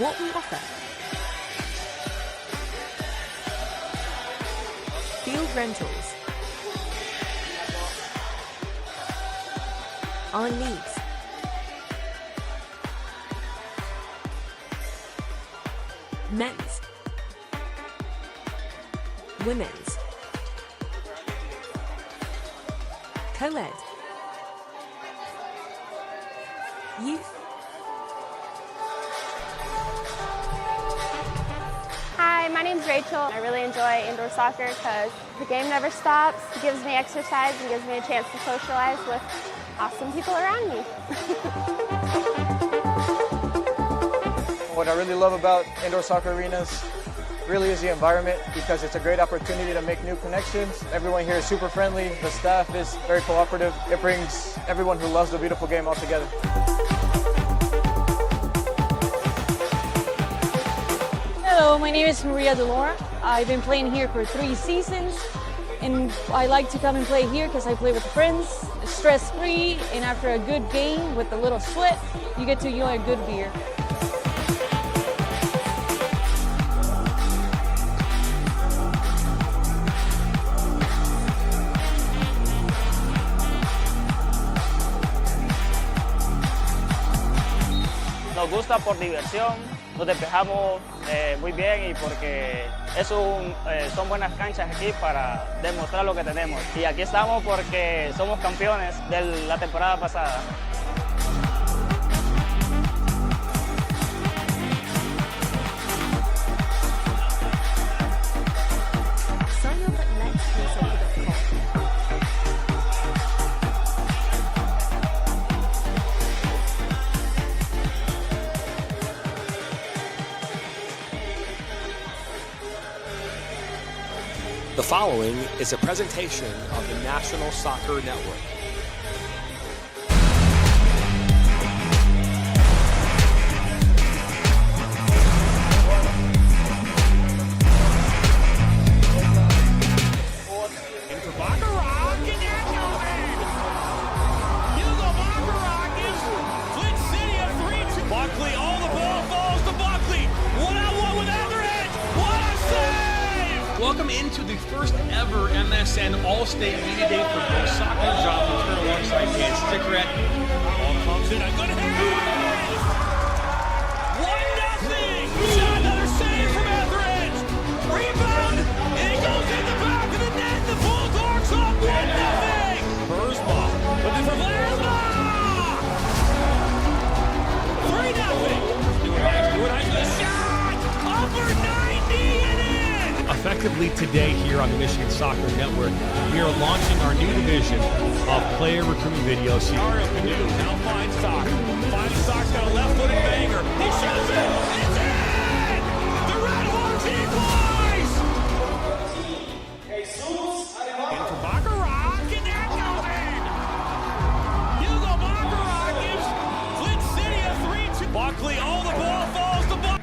what we offer. Field rentals. Our leagues. Men's. Women's. Co-ed. Youth. Hi, my name's Rachel. I really enjoy indoor soccer because the game never stops. It gives me exercise and gives me a chance to socialize with awesome people around me. What I really love about indoor soccer arenas really is the environment, because it's a great opportunity to make new connections. Everyone here is super friendly. The staff is very cooperative. It brings everyone who loves the beautiful game all together. Hello, my name is Maria Delora. I've been playing here for 3 seasons, and I like to come and play here because I play with friends, stress-free, and after a good game with a little sweat, you get to enjoy a good beer. Nos gusta por diversión, nos despejamos muy bien y porque son buenas canchas aquí para demostrar lo que tenemos. Y aquí estamos porque somos campeones de la temporada pasada. Sign up at letsplaysoccer.com. The following is a presentation of the National Soccer Network. Buckley, all the ball falls to Buckley. 1-on-1 with Etheridge. What a save! Welcome into the first ever MSN All-State Media Day for Pro Soccer. John Turner alongside Dan Stickerett. Ball comes in. A good hit. 1-0. Shot, another save from Etheridge. Rebound. And it goes in the back of the net. The Bulldogs up 1-0. Burzbach looking for Vlasma. 3-0. Stewart-Hines with a shot! Upper 90 and in! Effectively today here on the Michigan Soccer Network, we are launching our new division of player recruitment videos. Mario Canoe now finds Sock. Finds Sock's got a left-footed banger. He shoots it! It's in! The Red Hawks equalize! In for Baccarat, and they're going! Hugo Baccarat gives Flint City a 3-2. Buckley, all the ball falls to Buckley.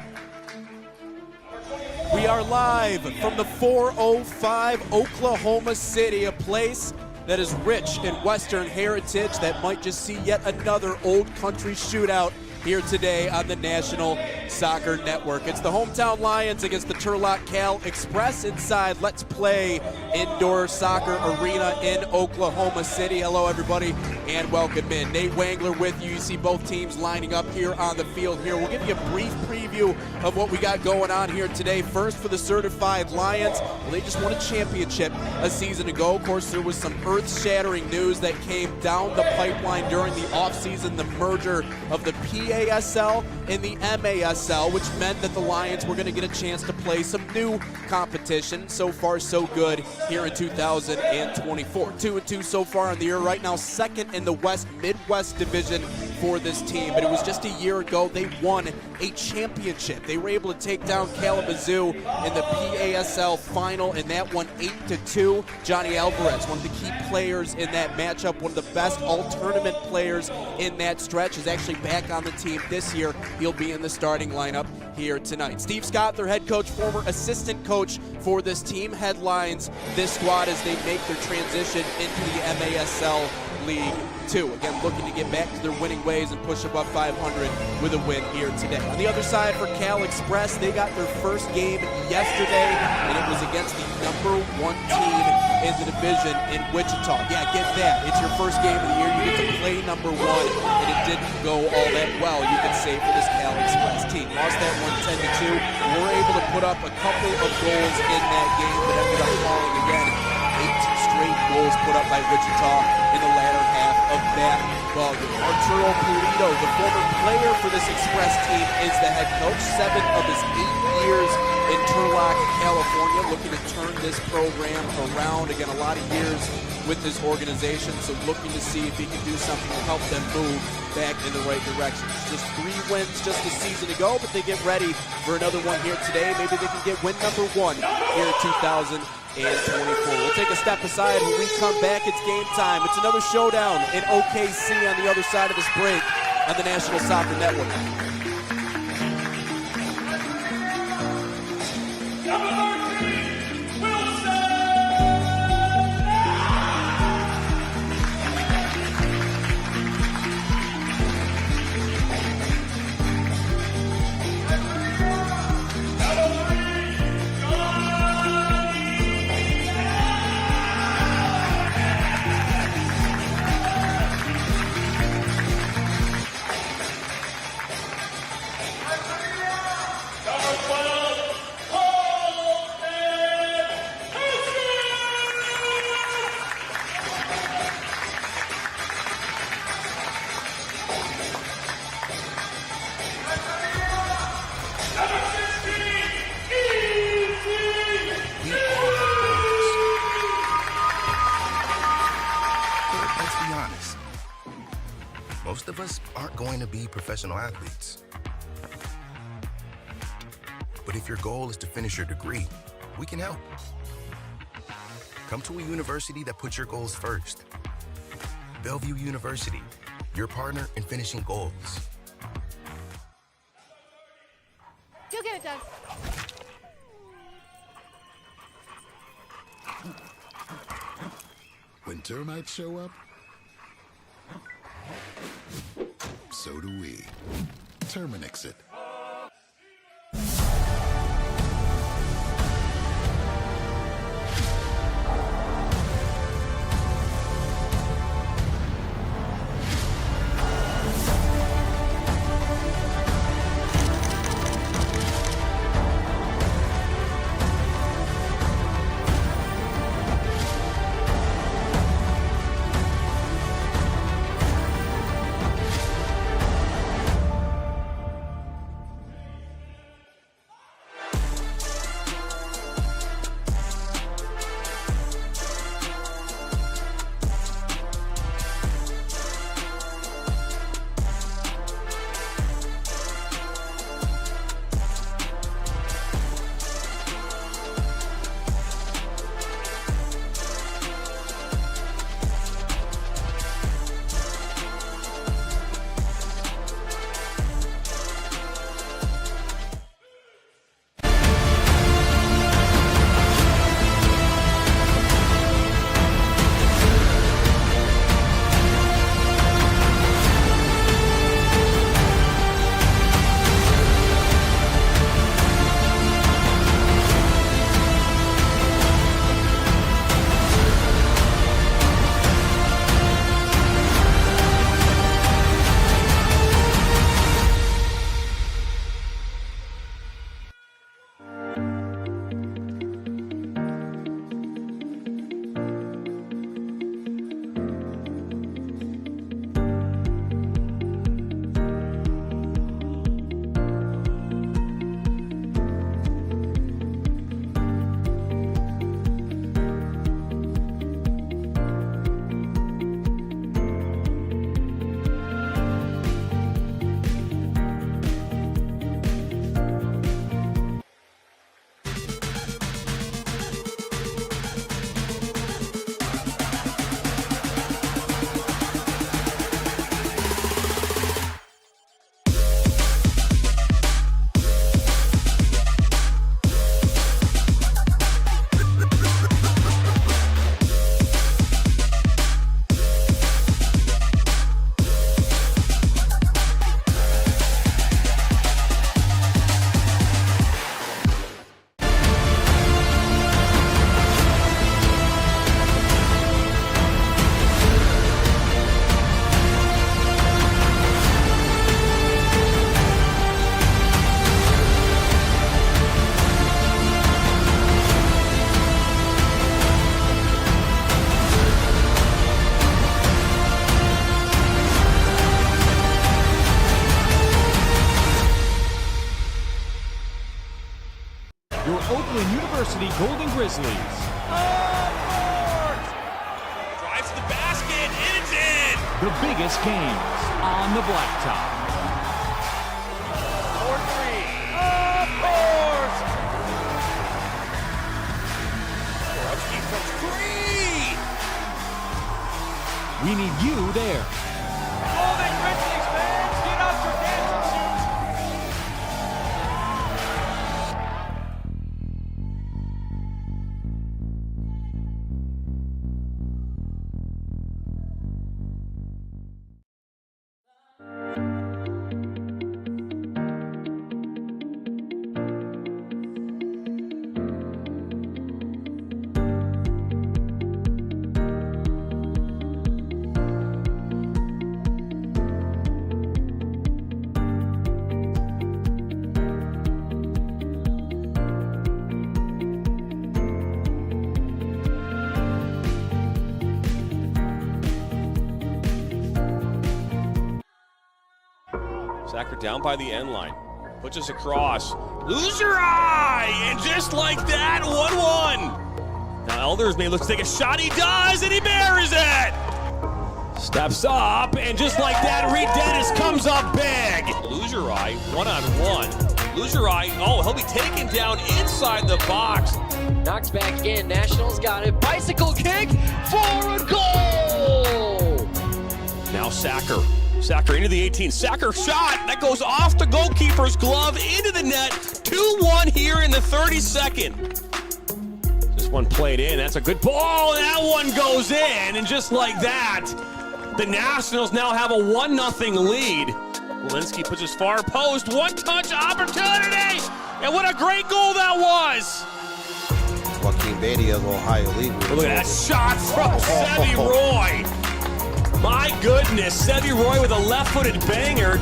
We are live from the 405 Oklahoma City, a place that is rich in Western heritage that might just see yet another old country shootout here today on the National Soccer Network. It's the hometown Lions against the Turlock Cal Express inside Let's Play Indoor Soccer Arena in Oklahoma City. Hello, everybody, and welcome in. Nate Wangler with you. You see both teams lining up here on the field here. We'll give you a brief preview of what we got going on here today. First, for the certified Lions, well, they just won a championship a season ago. Of course, there was some earth-shattering news that came down the pipeline during the offseason, the merger of the PASL and the MASL, which meant that the Lions were going to get a chance to play some new competition. So far, so good here in 2024. 2-2 so far in the year. Right now, second in the West Midwest Division for this team. But it was just a year ago they won a championship. They were able to take down Kalamazoo in the PASL final, and that won 8-2. Johnny Alvarez, one of the key players in that matchup, one of the best all-tournament players in that stretch, is actually back on the team this year. He'll be in the starting lineup here tonight. Steve Scott, their head coach, former assistant coach for this team, headlines this squad as they make their transition into the MASL League 2. Again, looking to get back to their winning ways and push above 500 with a win here today. On the other side for Cal Express, they got their first game yesterday, and it was against the #1 team in the division in Wichita. Yeah, get that. It's your first game of the year. You get to play #1, and it didn't go all that well, you can say, for this Cal Express team. Lost that one 10-2. Were able to put up a couple of goals in that game, but ended up falling again. 8 straight goals put up by Wichita in the latter half of that ballgame. Arturo Pulido, the former player for this Express team, is the head coach. 7 of his 8 years in Turlock, California, looking to turn this program around. Again, a lot of years with this organization, so looking to see if he can do something to help them move back in the right direction. Just 3 wins just a season ago, but they get ready for another one here today. Maybe they can get win #1 here in 2024. We'll take a step aside. When we come back, it's game time. It's another showdown in OKC on the other side of this break on the National Soccer Network. Most of us aren't going to be professional athletes. But if your goal is to finish your degree, we can help. Come to a university that puts your goals first. Bellevue University, your partner in finishing goals. You'll get it done. When termites show up, so do we. Terminix it. your Oakland University Golden Grizzlies. Drives to the basket, and it's in! The biggest games on the blacktop. 4-3. Of course! Borowski from three! We need you there. Golden Grizzlies fans, get out your dancing shoes! Sacker down by the end line. Puts us across. Loser eye! And just like that, 1-1. Now Elders may look to take a shot. He does, and he buries it! Steps up, and just like that, Reed Dennis comes up big. Loser eye, one-on-one. Loser eye, oh, he'll be taken down inside the box. Knocked back in, Nationals got it. Bicycle kick, forward goal! Now Sacker. Sacker into the 18. Sacker shot. That goes off the goalkeeper's glove into the net. 2-1 here in the 32nd. This one played in. That's a good ball. That one goes in. And just like that, the Nationals now have a 1-0 lead. Walensky puts his far post. One-touch opportunity. And what a great goal that was. Joaquin Beatty, a little higher league. Look at that shot from Sevy Roy. My goodness, Sevy Roy with a left-footed banger.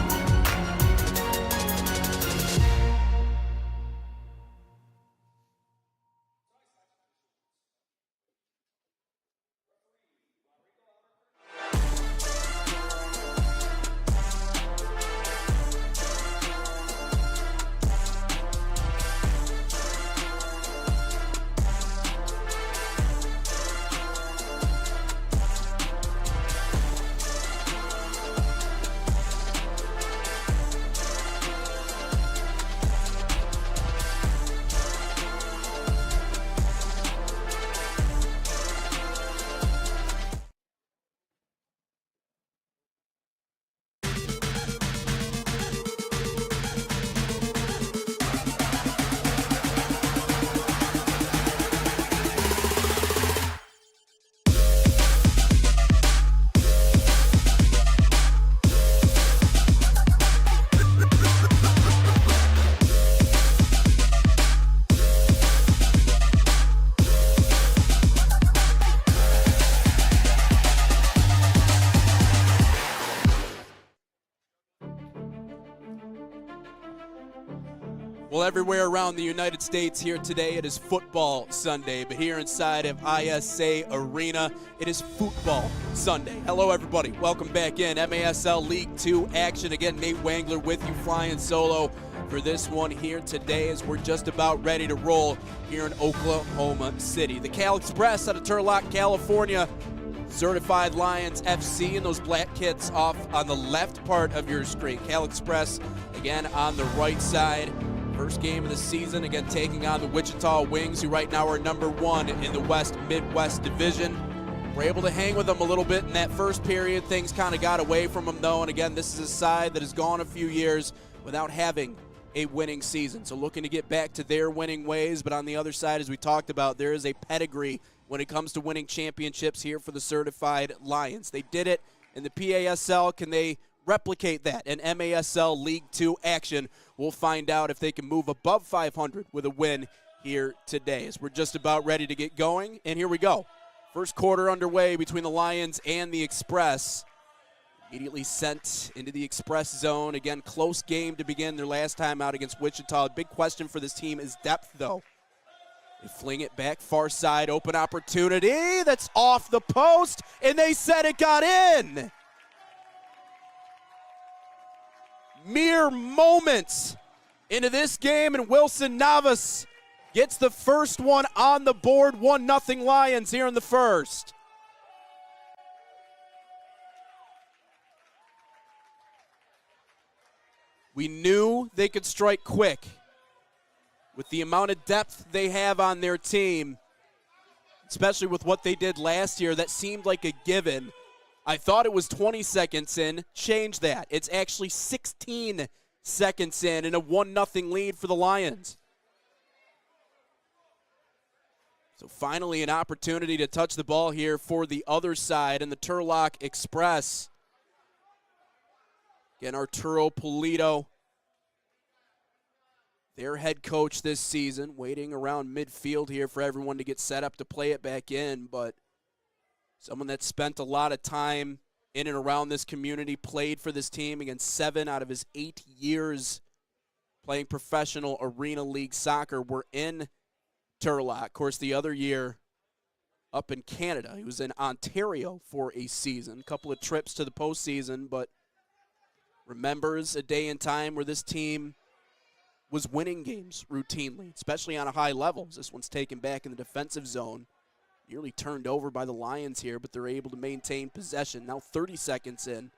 Well, everywhere around the United States here today, it is Football Sunday. But here inside of ISA Arena, it is Football Sunday. Hello, everybody. Welcome back in. MASL League 2 action. Again, Nate Wangler with you, flying solo for this one here today as we're just about ready to roll here in Oklahoma City. The Cal Express out of Turlock, California. Certified Lions FC and those black kits off on the left part of your screen. Cal Express, again, on the right side. First game of the season, again, taking on the Wichita Wings, who right now are #1 in the West Midwest Division. We're able to hang with them a little bit in that first period. Things kind of got away from them, though, and again, this is a side that has gone a few years without having a winning season. So looking to get back to their winning ways, but on the other side, as we talked about, there is a pedigree when it comes to winning championships here for the Certified Lions. They did it in the PASL. Can they replicate that in MASL League 2 action? We'll find out if they can move above 500 with a win here today, as we're just about ready to get going. And here we go. First quarter underway between the Lions and the Express. Immediately sent into the Express zone. Again, close game to begin their last time out against Wichita. Big question for this team is depth, though. They fling it back far side, open opportunity. That's off the post, and they said it got in. Mere moments into this game, and Wilson Navas gets the first one on the board. 1-0 Lions here in the first. We knew they could strike quick. With the amount of depth they have on their team, especially with what they did last year, that seemed like a given. I thought it was 20 seconds in. Change that. It's actually 16 seconds in and a 1-0 lead for the Lions. So finally an opportunity to touch the ball here for the other side and the Turlock Express. Again, Arturo Pulido, their head coach this season, waiting around midfield here for everyone to get set up to play it back in, but someone that spent a lot of time in and around this community, played for this team again 7 out of his 8 years playing professional Arena League soccer were in Turlock. Of course, the other year up in Canada, he was in Ontario for a season, a couple of trips to the postseason, but remembers a day and time where this team was winning games routinely, especially on a high level. This one's taken back in the defensive zone. Nearly turned over by the Lions here, but they're able to maintain possession. Now 30 seconds in.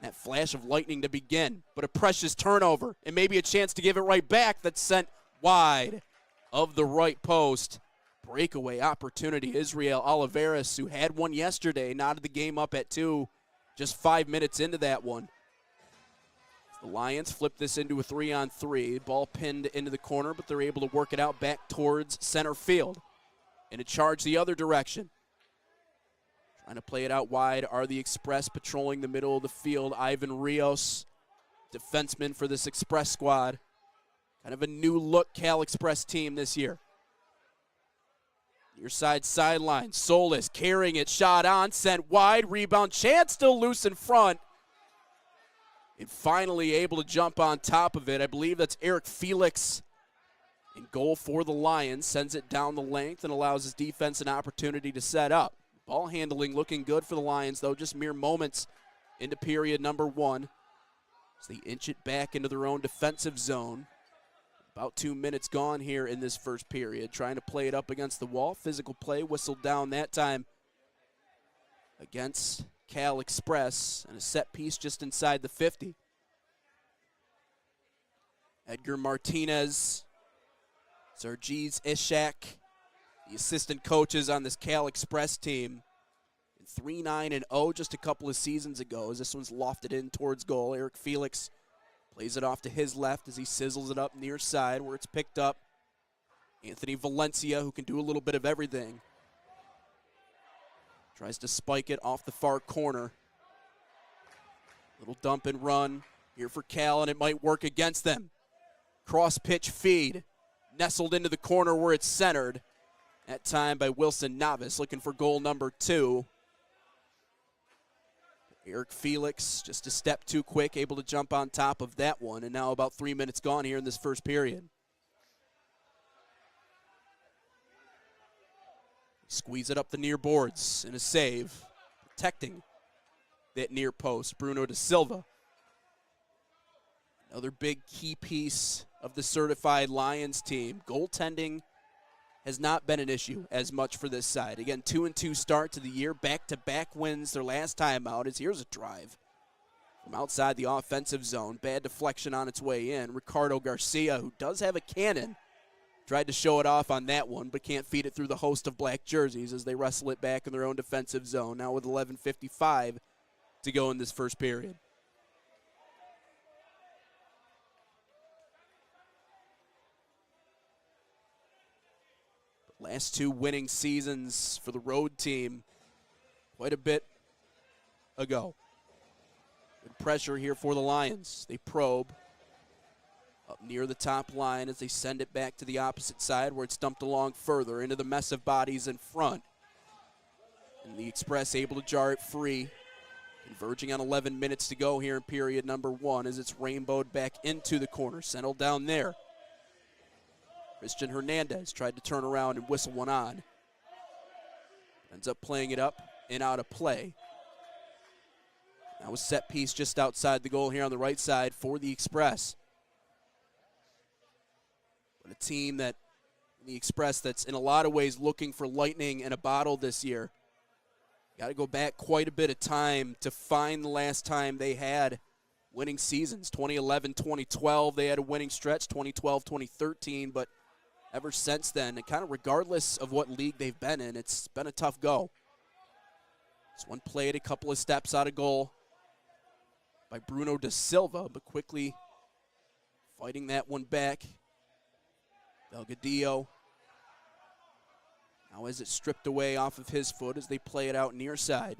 That flash of lightning to begin, but a precious turnover and maybe a chance to give it right back that's sent wide of the right post. Breakaway opportunity. Israel Oliveras, who had one yesterday, knotted the game up at 2 just 5 minutes into that one. The Lions flip this into a 3-on-3. Ball pinned into the corner, but they're able to work it out back towards center field. And a charge the other direction. Trying to play it out wide are the Express, patrolling the middle of the field. Ivan Rios, defenseman for this Express squad. Kind of a new look Cal Express team this year. Near side sideline. Solis carrying it, shot on, sent wide, rebound, chance still loose in front. And finally able to jump on top of it. I believe that's Eric Felix in goal for the Lions. Sends it down the length and allows his defense an opportunity to set up. Ball handling looking good for the Lions, though, just mere moments into period number 1. As they inch it back into their own defensive zone. About 2 minutes gone here in this first period. Trying to play it up against the wall. Physical play whistled down that time against Cal Express, and a set piece just inside the 50. Edgar Martinez, Sarjeez Ishak, the assistant coaches on this Cal Express team. 3-9-0 just a couple of seasons ago as this one's lofted in towards goal. Eric Felix plays it off to his left as he sizzles it up near side where it's picked up. Anthony Valencia, who can do a little bit of everything. Tries to spike it off the far corner. Little dump and run here for Cal, and it might work against them. Cross pitch feed. Nestled into the corner where it's centered. That time by Wilson Navis, looking for goal number 2. Eric Felix, just a step too quick, able to jump on top of that one. And now about 3 minutes gone here in this first period. Squeeze it up the near boards in a save, protecting that near post. Bruno da Silva. Another big key piece of the certified Lions team. Goaltending has not been an issue as much for this side. Again, 2-2 start to the year. Back-to-back wins their last time out. As here's a drive from outside the offensive zone. Bad deflection on its way in. Ricardo Garcia, who does have a cannon, tried to show it off on that one, but can't feed it through the host of black jerseys as they wrestle it back in their own defensive zone. Now with 11:55 to go in this first period. Last 2 winning seasons for the road team quite a bit ago. Good pressure here for the Lions. They probe up near the top line as they send it back to the opposite side where it's dumped along further into the mess of bodies in front. And the Express able to jar it free. Converging on 11 minutes to go here in period number 1 as it's rainbowed back into the corner. Settled down there. Christian Hernandez tried to turn around and whistle one on. Ends up playing it up and out of play. That was set piece just outside the goal here on the right side for the Express. But a team that the Express that's in a lot of ways looking for lightning in a bottle this year. Got to go back quite a bit of time to find the last time they had winning seasons. 2011, 2012, they had a winning stretch, 2012, 2013, but ever since then, and kind of regardless of what league they've been in, it's been a tough go. This one played a couple of steps out of goal by Bruno da Silva, but quickly fighting that one back. Delgadillo. Now as it's stripped away off of his foot as they play it out near side.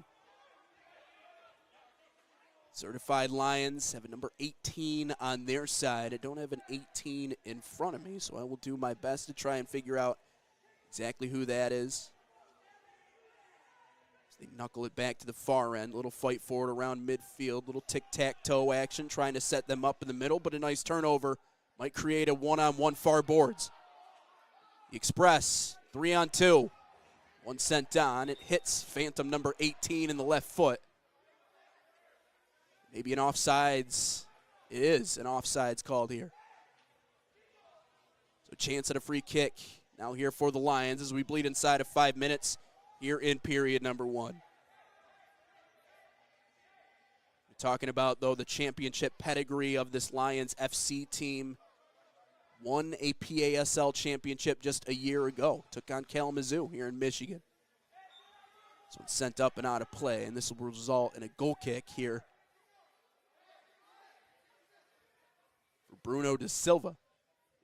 Certified Lions have a number 18 on their side. I don't have an 18 in front of me, so I will do my best to try and figure out exactly who that is. As they knuckle it back to the far end. Little fight forward around midfield. Little tic-tac-toe action trying to set them up in the middle, but a nice turnover might create a one-on-one far boards. The Express, 3-on-2. One sent on. It hits Phantom number 18 in the left foot. Maybe an offsides. It is an offsides called here. So chance at a free kick now here for the Lions as we bleed inside of 5 minutes here in period number 1. We're talking about, though, the championship pedigree of this Lions FC team. Won a PASL championship just a year ago. Took on Kalamazoo here in Michigan. So it's sent up and out of play, and this will result in a goal kick here for Bruno da Silva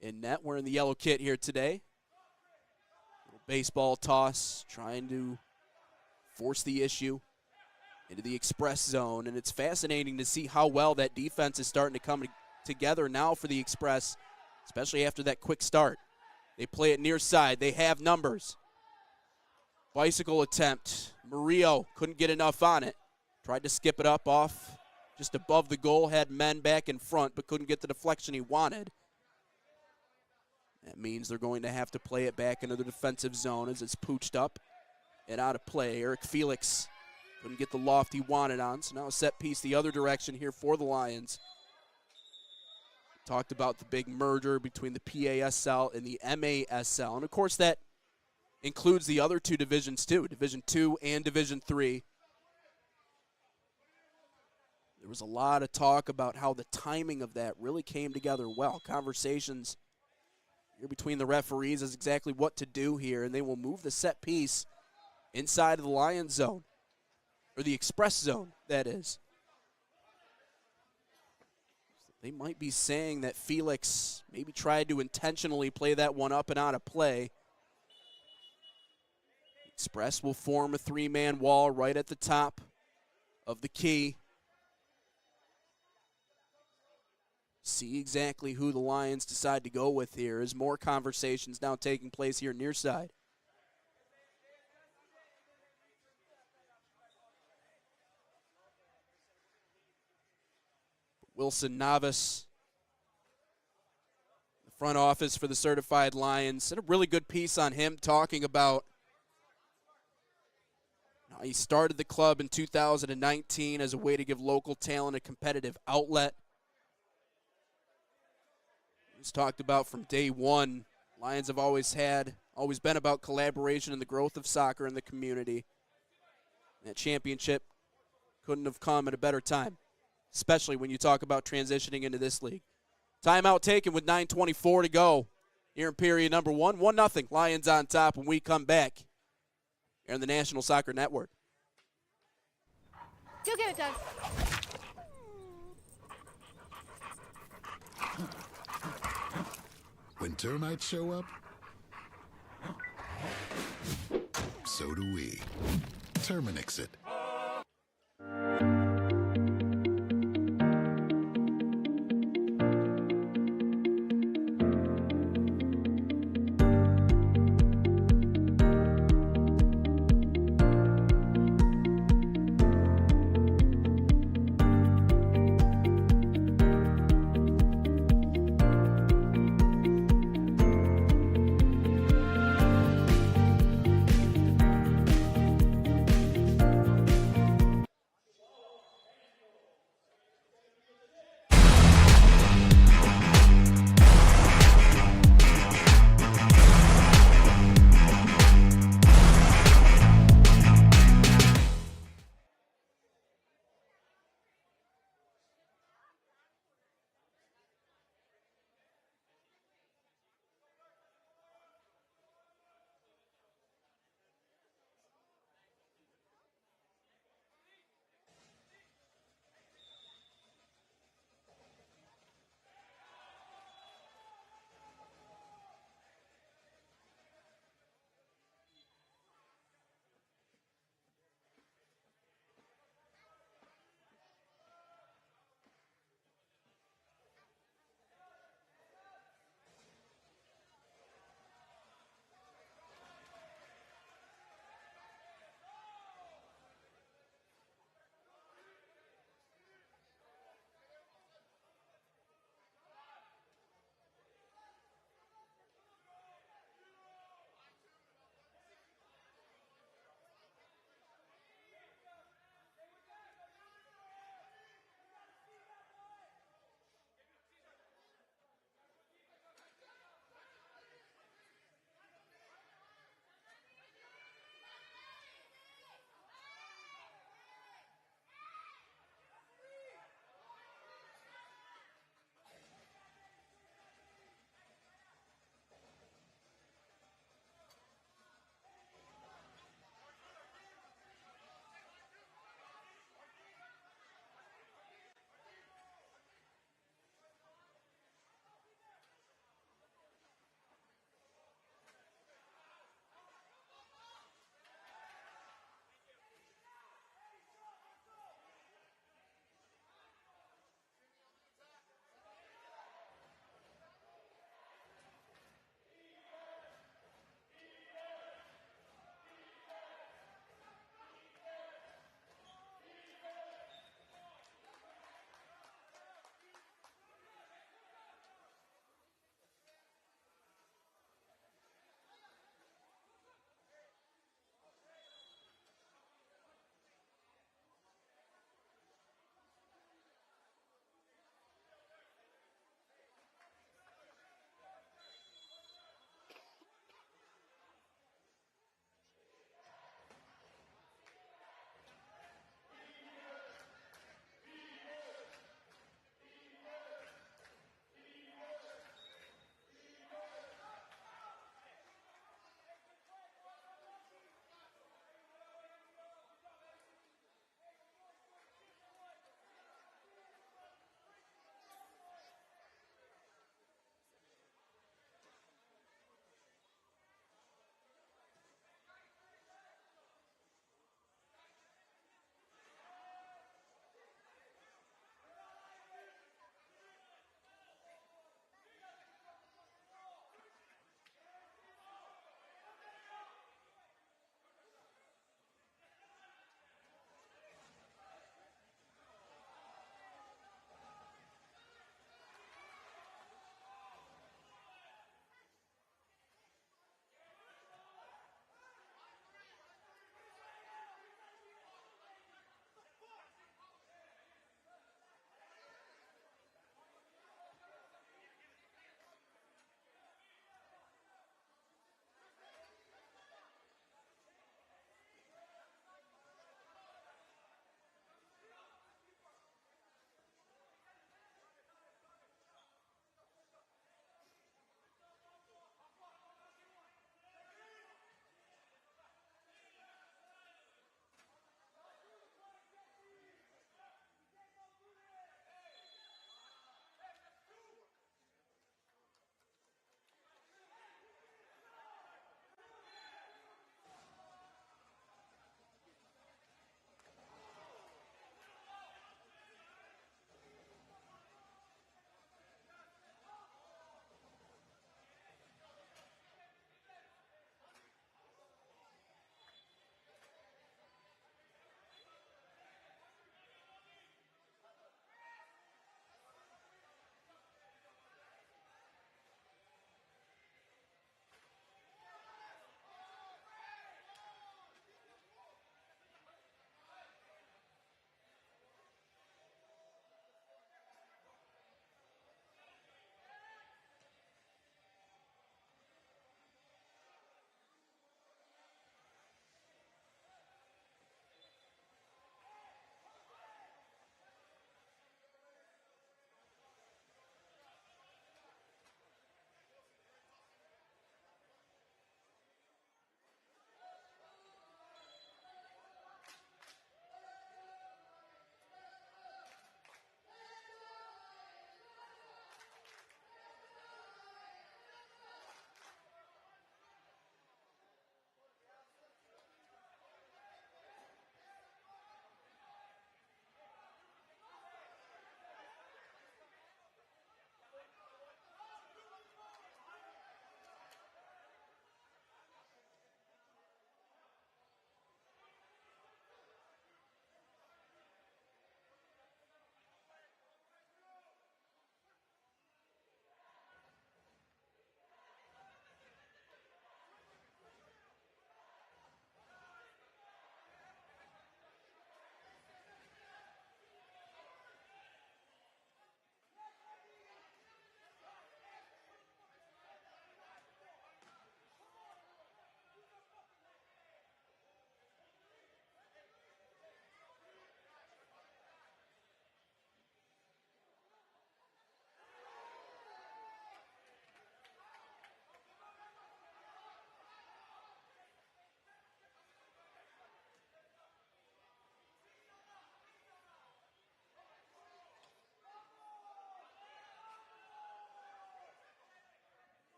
in net. We're in the yellow kit here today. Little baseball toss, trying to force the issue into the Express zone, and it's fascinating to see how well that defense is starting to come together now for the Express, especially after that quick start. They play it near side. They have numbers. Bicycle attempt. Murillo couldn't get enough on it. Tried to skip it up off just above the goal. Had men back in front, but couldn't get the deflection he wanted. That means they're going to have to play it back into the defensive zone as it's pooched up and out of play. Eric Felix couldn't get the loft he wanted on, so now a set piece the other direction here for the Lions. Talked about the big merger between the PASL and the MASL. And, of course, that includes the other two divisions, too, Division II and Division III. There was a lot of talk about how the timing of that really came together well. Conversations here between the referees as exactly what to do here, and they will move the set piece inside of the Lions zone, or the Express zone, that is. They might be saying that Felix maybe tried to intentionally play that one up and out of play. Express will form a three-man wall right at the top of the key. See exactly who the Lions decide to go with here as more conversations now taking place here near side. Wilson Navas, the front office for the Certified Lions, did a really good piece on him talking about how he started the club in 2019 as a way to give local talent a competitive outlet. He's talked about from day one, Lions have always been about collaboration and the growth of soccer in the community. That championship couldn't have come at a better time, especially when you talk about transitioning into this league. Timeout taken with 9:24 to go here in period number 1. 1-0, Lions on top when we come back here on the National Soccer Network. You'll get it done. When termites show up, so do we. Terminix it.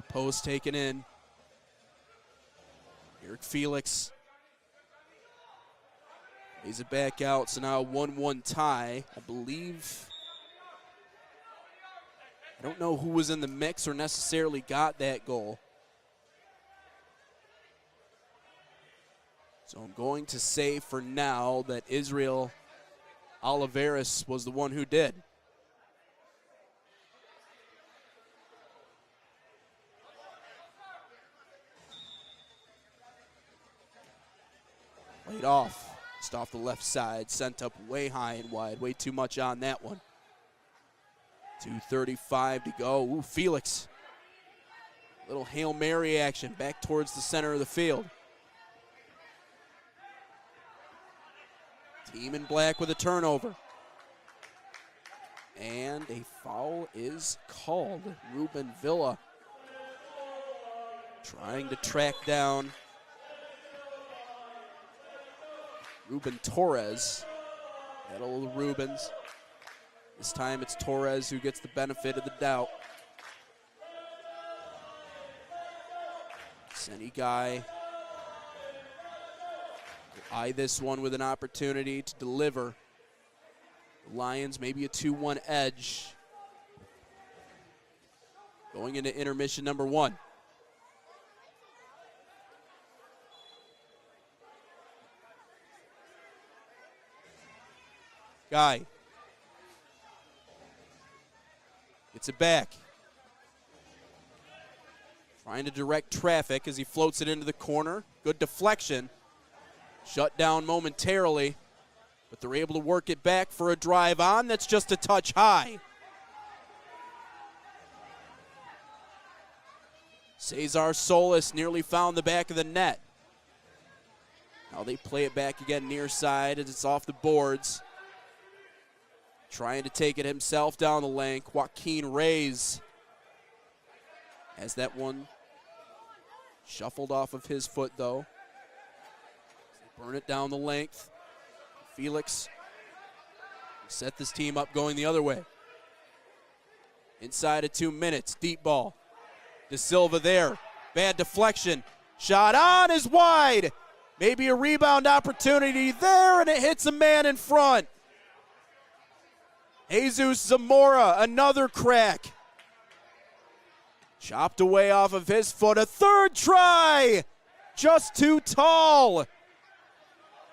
post taken in. Eric Felix lays it back out, so now a 1-1 tie. I believe, I don't know who was in the mix or necessarily got that goal. So I'm going to say for now that Israel Oliveras was the one who did. Played off, just off the left side, sent up way high and wide, way too much on that one. 2:35 to go. Ooh, Felix. Little Hail Mary action back towards the center of the field. Team in black with a turnover. And a foul is called. Ruben Villa trying to track down Ruben Torres. Battle of the Rubens. This time it's Torres who gets the benefit of the doubt. Any guy will eye this one with an opportunity to deliver. The Lions maybe a 2-1 edge. Going into intermission number 1. Guy gets it back. Trying to direct traffic as he floats it into the corner. Good deflection. Shut down momentarily, but they're able to work it back for a drive on that's just a touch high. Cesar Solis nearly found the back of the net. Now they play it back again near side as it's off the boards. Trying to take it himself down the lane. Joaquin Reyes has that one shuffled off of his foot, though. They burn it down the length. Felix set this team up going the other way. Inside of 2 minutes, deep ball. De Silva there. Bad deflection. Shot on is wide. Maybe a rebound opportunity there, and it hits a man in front. Jesus Zamora, another crack. Chopped away off of his foot. A third try. Just too tall.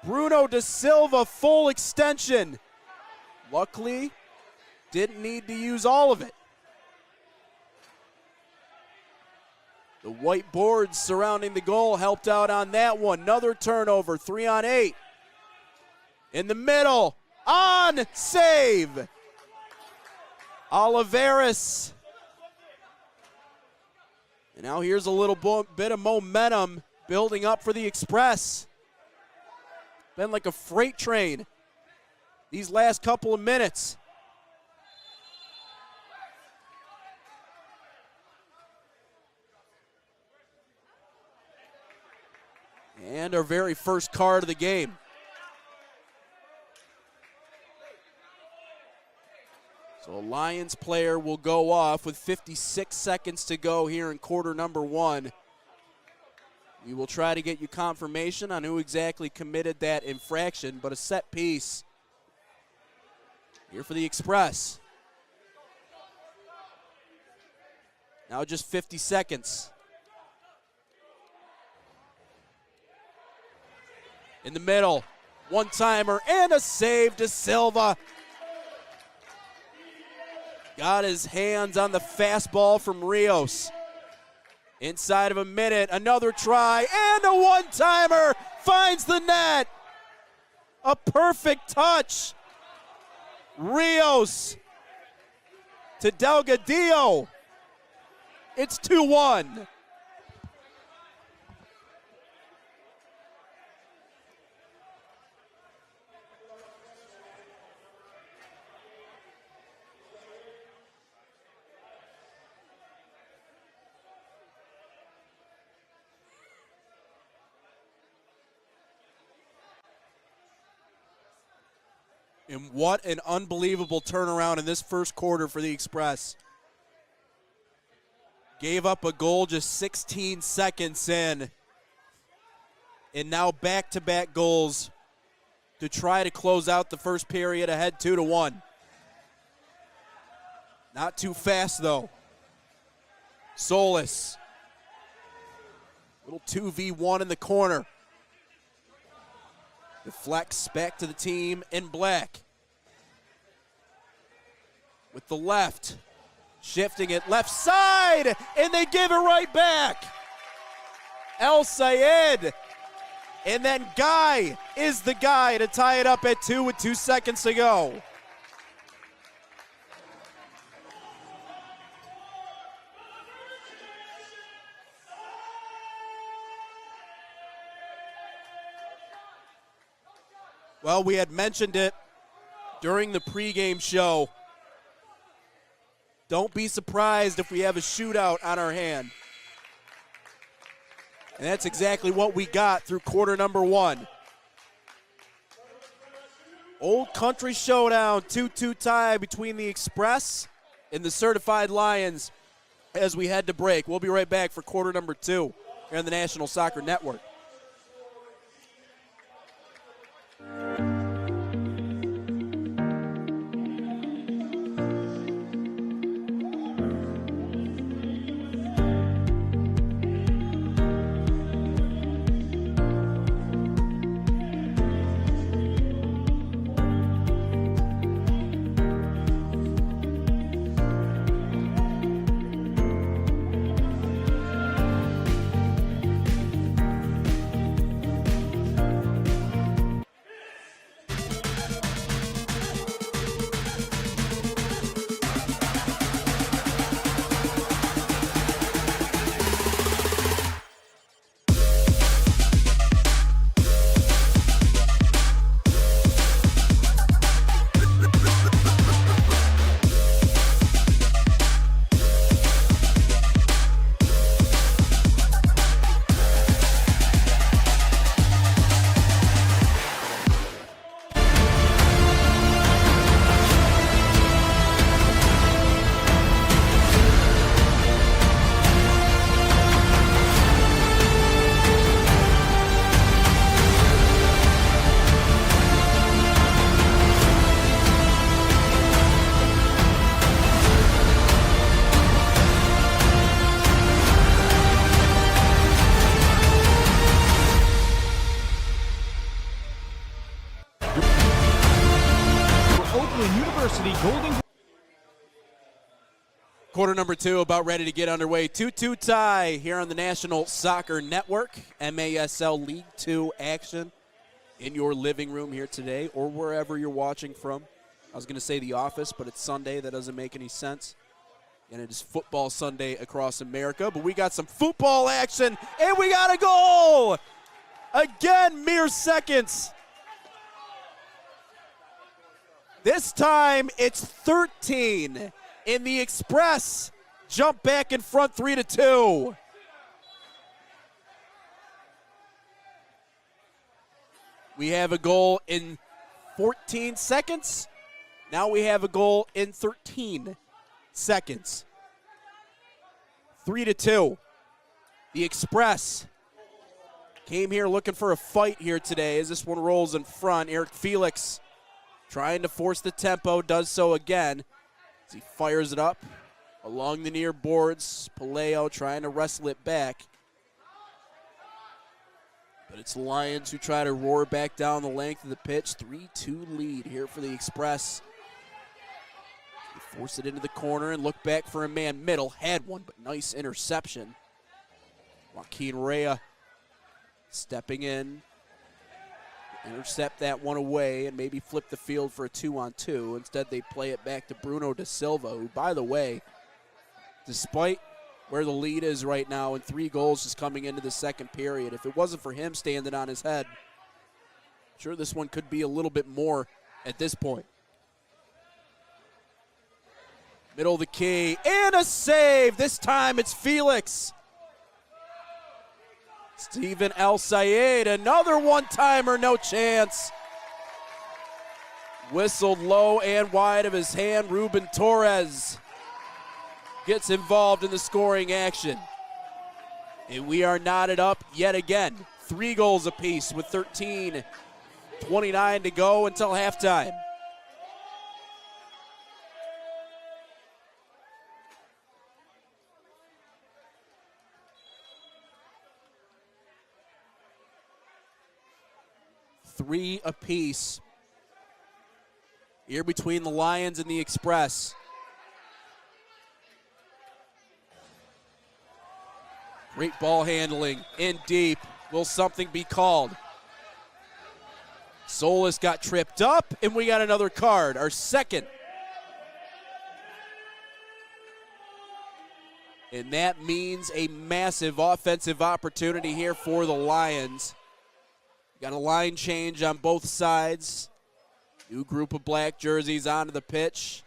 Bruno De Silva, full extension. Luckily, didn't need to use all of it. The white boards surrounding the goal helped out on that one. Another turnover, 3-on-8. In the middle, on save. Oliveras. And now here's a little bit of momentum building up for the Express. Been like a freight train these last couple of minutes. And our very first card of the game. So a Lions player will go off with 56 seconds to go here in quarter number 1. We will try to get you confirmation on who exactly committed that infraction, but a set piece here for the Express. Now just 50 seconds. In the middle, one-timer and a save to Silva. Got his hands on the fastball from Rios. Inside of a minute, another try, and a one-timer finds the net. A perfect touch. Rios to Delgadillo. It's 2-1. And what an unbelievable turnaround in this first quarter for the Express. Gave up a goal just 16 seconds in. And now back-to-back goals to try to close out the first period ahead 2-1. Not too fast, though. Solis. Little 2v1 in the corner. Deflects back to the team in black. With the left. Shifting it left side, and they give it right back. El Sayed. And then Guy is the guy to tie it up at 2 with 2 seconds to go. Well, we had mentioned it during the pregame show. Don't be surprised if we have a shootout on our hand. And that's exactly what we got through quarter number 1. Old Country Showdown, 2-2 tie between the Express and the Certified Lions as we head to break. We'll be right back for quarter number 2 here on the National Soccer Network. Quarter number 2 about ready to get underway. 2-2 tie here on the National Soccer Network. MASL League 2 action in your living room here today or wherever you're watching from. I was going to say the office, but it's Sunday. That doesn't make any sense. And it is football Sunday across America. But we got some football action, and we got a goal! Again, mere seconds. This time, it's 13. In the Express, jump back in front 3-2. We have a goal in 14 seconds. Now we have a goal in 13 seconds. 3-2. The Express came here looking for a fight here today as this one rolls in front. Eric Felix trying to force the tempo, does so again. As he fires it up along the near boards. Paleo trying to wrestle it back. But it's Lions who try to roar back down the length of the pitch. 3-2 lead here for the Express. They force it into the corner and look back for a man middle. Had one, but nice interception. Joaquin Rea stepping in. Intercept that one away and maybe flip the field for a 2-on-2. Instead, they play it back to Bruno Da Silva, who, by the way, despite where the lead is right now and 3 goals just coming into the second period, if it wasn't for him standing on his head, I'm sure this one could be a little bit more at this point. Middle of the key, and a save. This time it's Felix. Steven El Sayed, another one-timer, no chance. Whistled low and wide of his hand, Ruben Torres. gets involved in the scoring action. And we are knotted up yet again. 3 goals apiece with 13:29 to go until halftime. Three apiece here between the Lions and the Express. Great ball handling in deep. Will something be called? Solis got tripped up, and we got another card, our second. And that means a massive offensive opportunity here for the Lions. Got a line change on both sides. New group of black jerseys onto the pitch.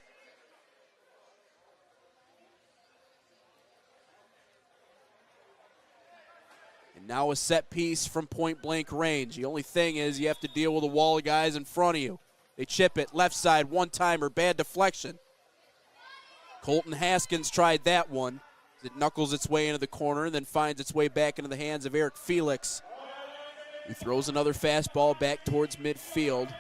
And now a set piece from point blank range. The only thing is you have to deal with a wall of guys in front of you. They chip it, left side, one-timer, bad deflection. Colton Haskins tried that one. It knuckles its way into the corner and then finds its way back into the hands of Eric Felix. He throws another fastball back towards midfield.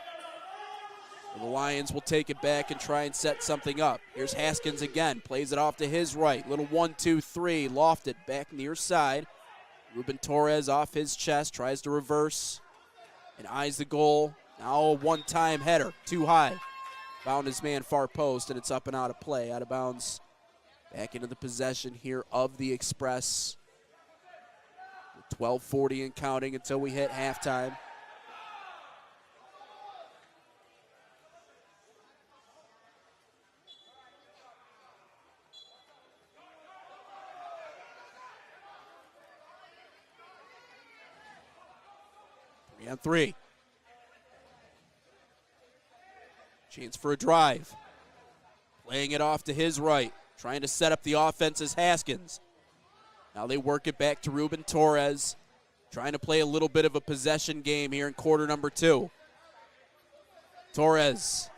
The Lions will take it back and try and set something up. Here's Haskins again, plays it off to his right. Little 1-2-3, lofted back near side. Ruben Torres off his chest, tries to reverse and eyes the goal. Now a one-time header, too high. Found his man far post, and it's up and out of play, out of bounds. Back into the possession here of the Express. 12:40 and counting until we hit halftime. Three on three. Chance for a drive. Playing it off to his right. Trying to set up the offense is Haskins. Now they work it back to Ruben Torres, trying to play a little bit of a possession game here in quarter number 2. Torres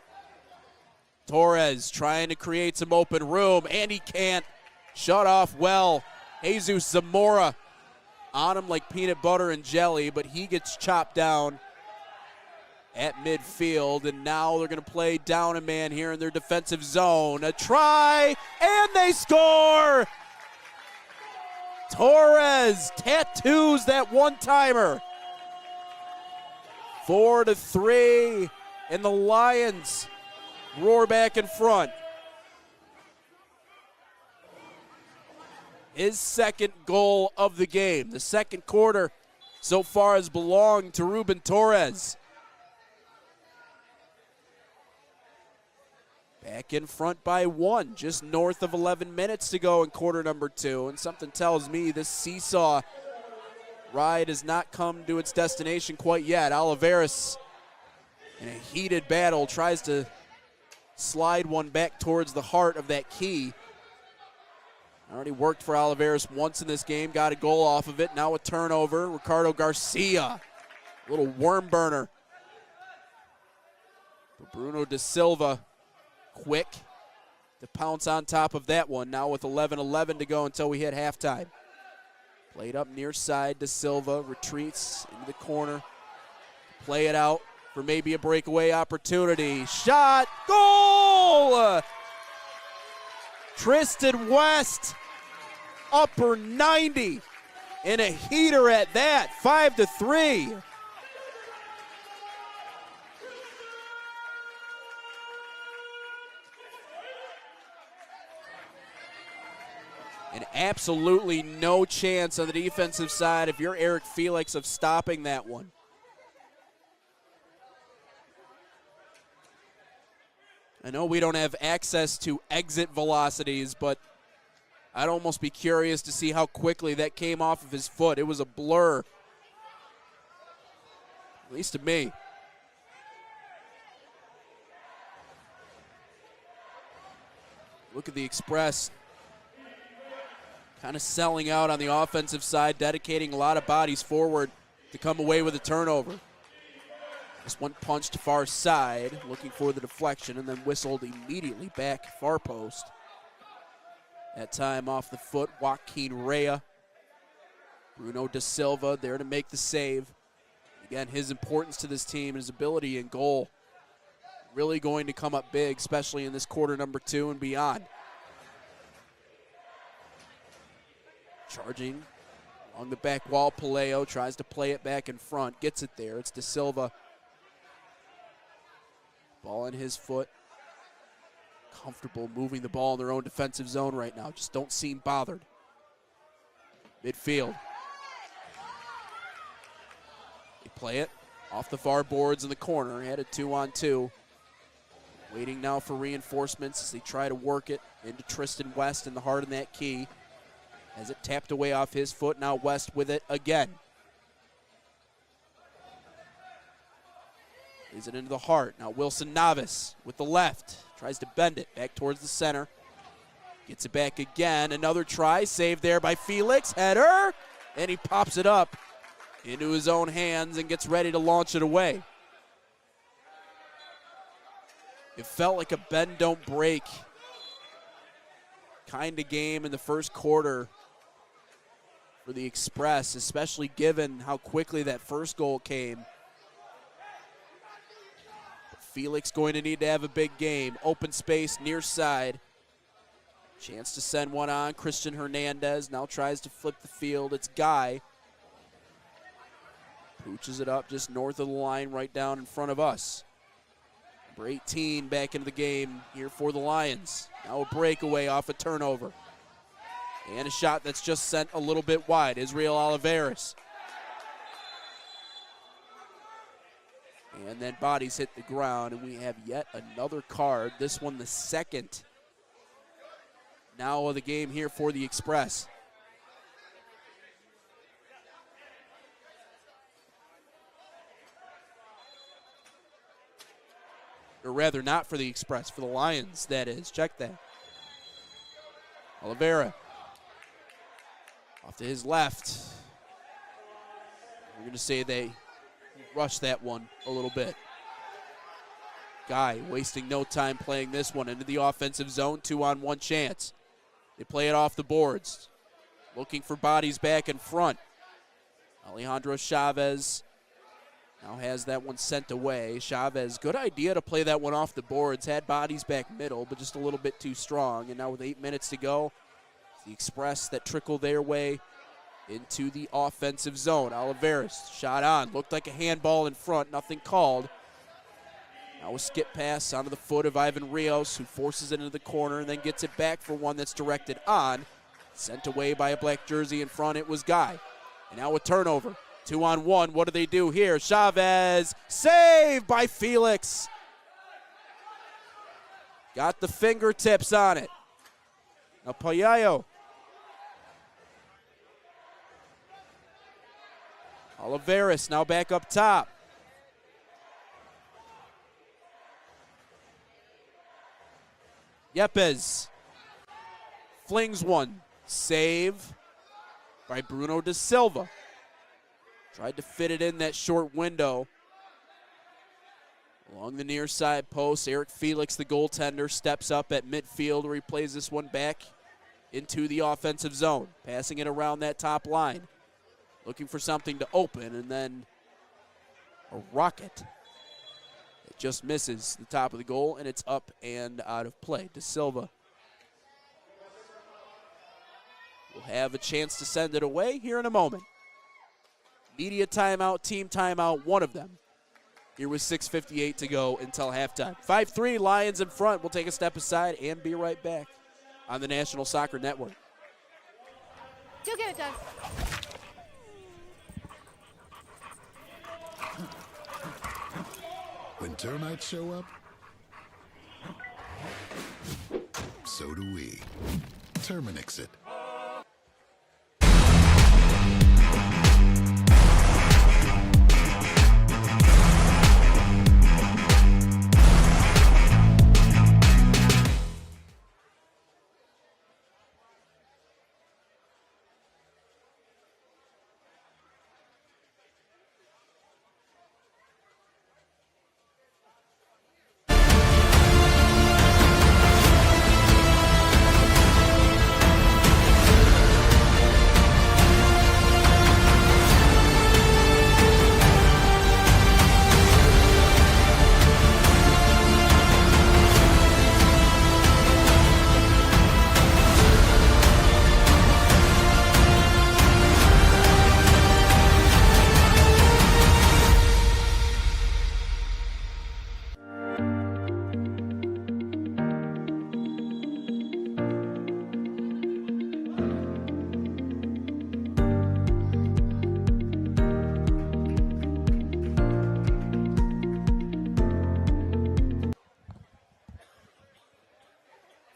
trying to create some open room, and he can't. Shut off well. Jesus Zamora on him like peanut butter and jelly, but he gets chopped down at midfield, and now they're going to play down a man here in their defensive zone. A try, and they score! Torres tattoos that one-timer. 4-3, and the Lions roar back in front. His second goal of the game. The second quarter so far has belonged to Ruben Torres. Back in front by 1, just north of 11 minutes to go in quarter number 2. And something tells me this seesaw ride has not come to its destination quite yet. Oliveras, in a heated battle, tries to slide one back towards the heart of that key. Already worked for Oliveras once in this game, got a goal off of it. Now a turnover. Ricardo Garcia, a little worm burner. But Bruno Da Silva, quick to pounce on top of that one. Now with 11:11 to go until we hit halftime. Played up near side. Da Silva retreats into the corner. Play it out for maybe a breakaway opportunity. Shot, goal! Tristan West, upper 90, and a heater at that, 5-3. And absolutely no chance on the defensive side if you're Eric Felix of stopping that one. I know we don't have access to exit velocities, but I'd almost be curious to see how quickly that came off of his foot. It was a blur, at least to me. Look at the Express. Kind of selling out on the offensive side, dedicating a lot of bodies forward to come away with a turnover. This one punched far side, looking for the deflection, and then whistled immediately back far post. That time off the foot, Joaquin Rea. Bruno da Silva there to make the save. Again, his importance to this team, his ability in goal, really going to come up big, especially in this quarter number 2 and beyond. Charging along the back wall, Palaio tries to play it back in front, gets it there. It's da Silva. Ball in his foot. Comfortable moving the ball in their own defensive zone right now. Just don't seem bothered. Midfield. They play it off the far boards in the corner, headed 2-on-2. Waiting now for reinforcements as they try to work it into Tristan West in the heart of that key. As it tapped away off his foot, now West with it again. Lays it into the heart. Now Wilson Navas with the left. Tries to bend it back towards the center. Gets it back again. Another try. Saved there by Felix. Header. And he pops it up into his own hands and gets ready to launch it away. It felt like a bend, don't break kind of game in the first quarter for the Express, especially given how quickly that first goal came. Felix going to need to have a big game. Open space near side. Chance to send one on. Christian Hernandez now tries to flip the field. It's Guy. Pooches it up just north of the line, right down in front of us. Number 18 back into the game here for the Lions. Now a breakaway off a turnover. And a shot that's just sent a little bit wide. Israel Oliveras. And then bodies hit the ground, and we have yet another card. This one the second now of the game here for the Express. Or rather, not for the Express, for the Lions, that is. Check that. Oliveira. Off to his left. We're going to say they rushed that one a little bit. Guy wasting no time playing this one into the offensive zone. 2-on-1 chance. They play it off the boards. Looking for bodies back in front. Alejandro Chavez now has that one sent away. Chavez, good idea to play that one off the boards. Had bodies back middle, but just a little bit too strong. And now with 8 minutes to go, the Express that trickle their way into the offensive zone. Oliveras, shot on. Looked like a handball in front, nothing called. Now a skip pass onto the foot of Ivan Rios, who forces it into the corner and then gets it back for one that's directed on. Sent away by a black jersey in front, it was Guy. And now a turnover. 2-on-1, what do they do here? Chavez, saved by Felix. Got the fingertips on it. Now Palaio. Oliveras now back up top. Yepes flings one. Save by Bruno da Silva. Tried to fit it in that short window. Along the near side post, Eric Felix, the goaltender, steps up at midfield where he plays this one back into the offensive zone. Passing it around that top line. Looking for something to open, and then a rocket. It just misses the top of the goal, and it's up and out of play. Da Silva will have a chance to send it away here in a moment. Media timeout, team timeout, one of them. Here with 6:58 to go until halftime. 5-3, Lions in front. We'll take a step aside and be right back on the National Soccer Network. You'll get it done. When termites show up, so do we. Terminix it.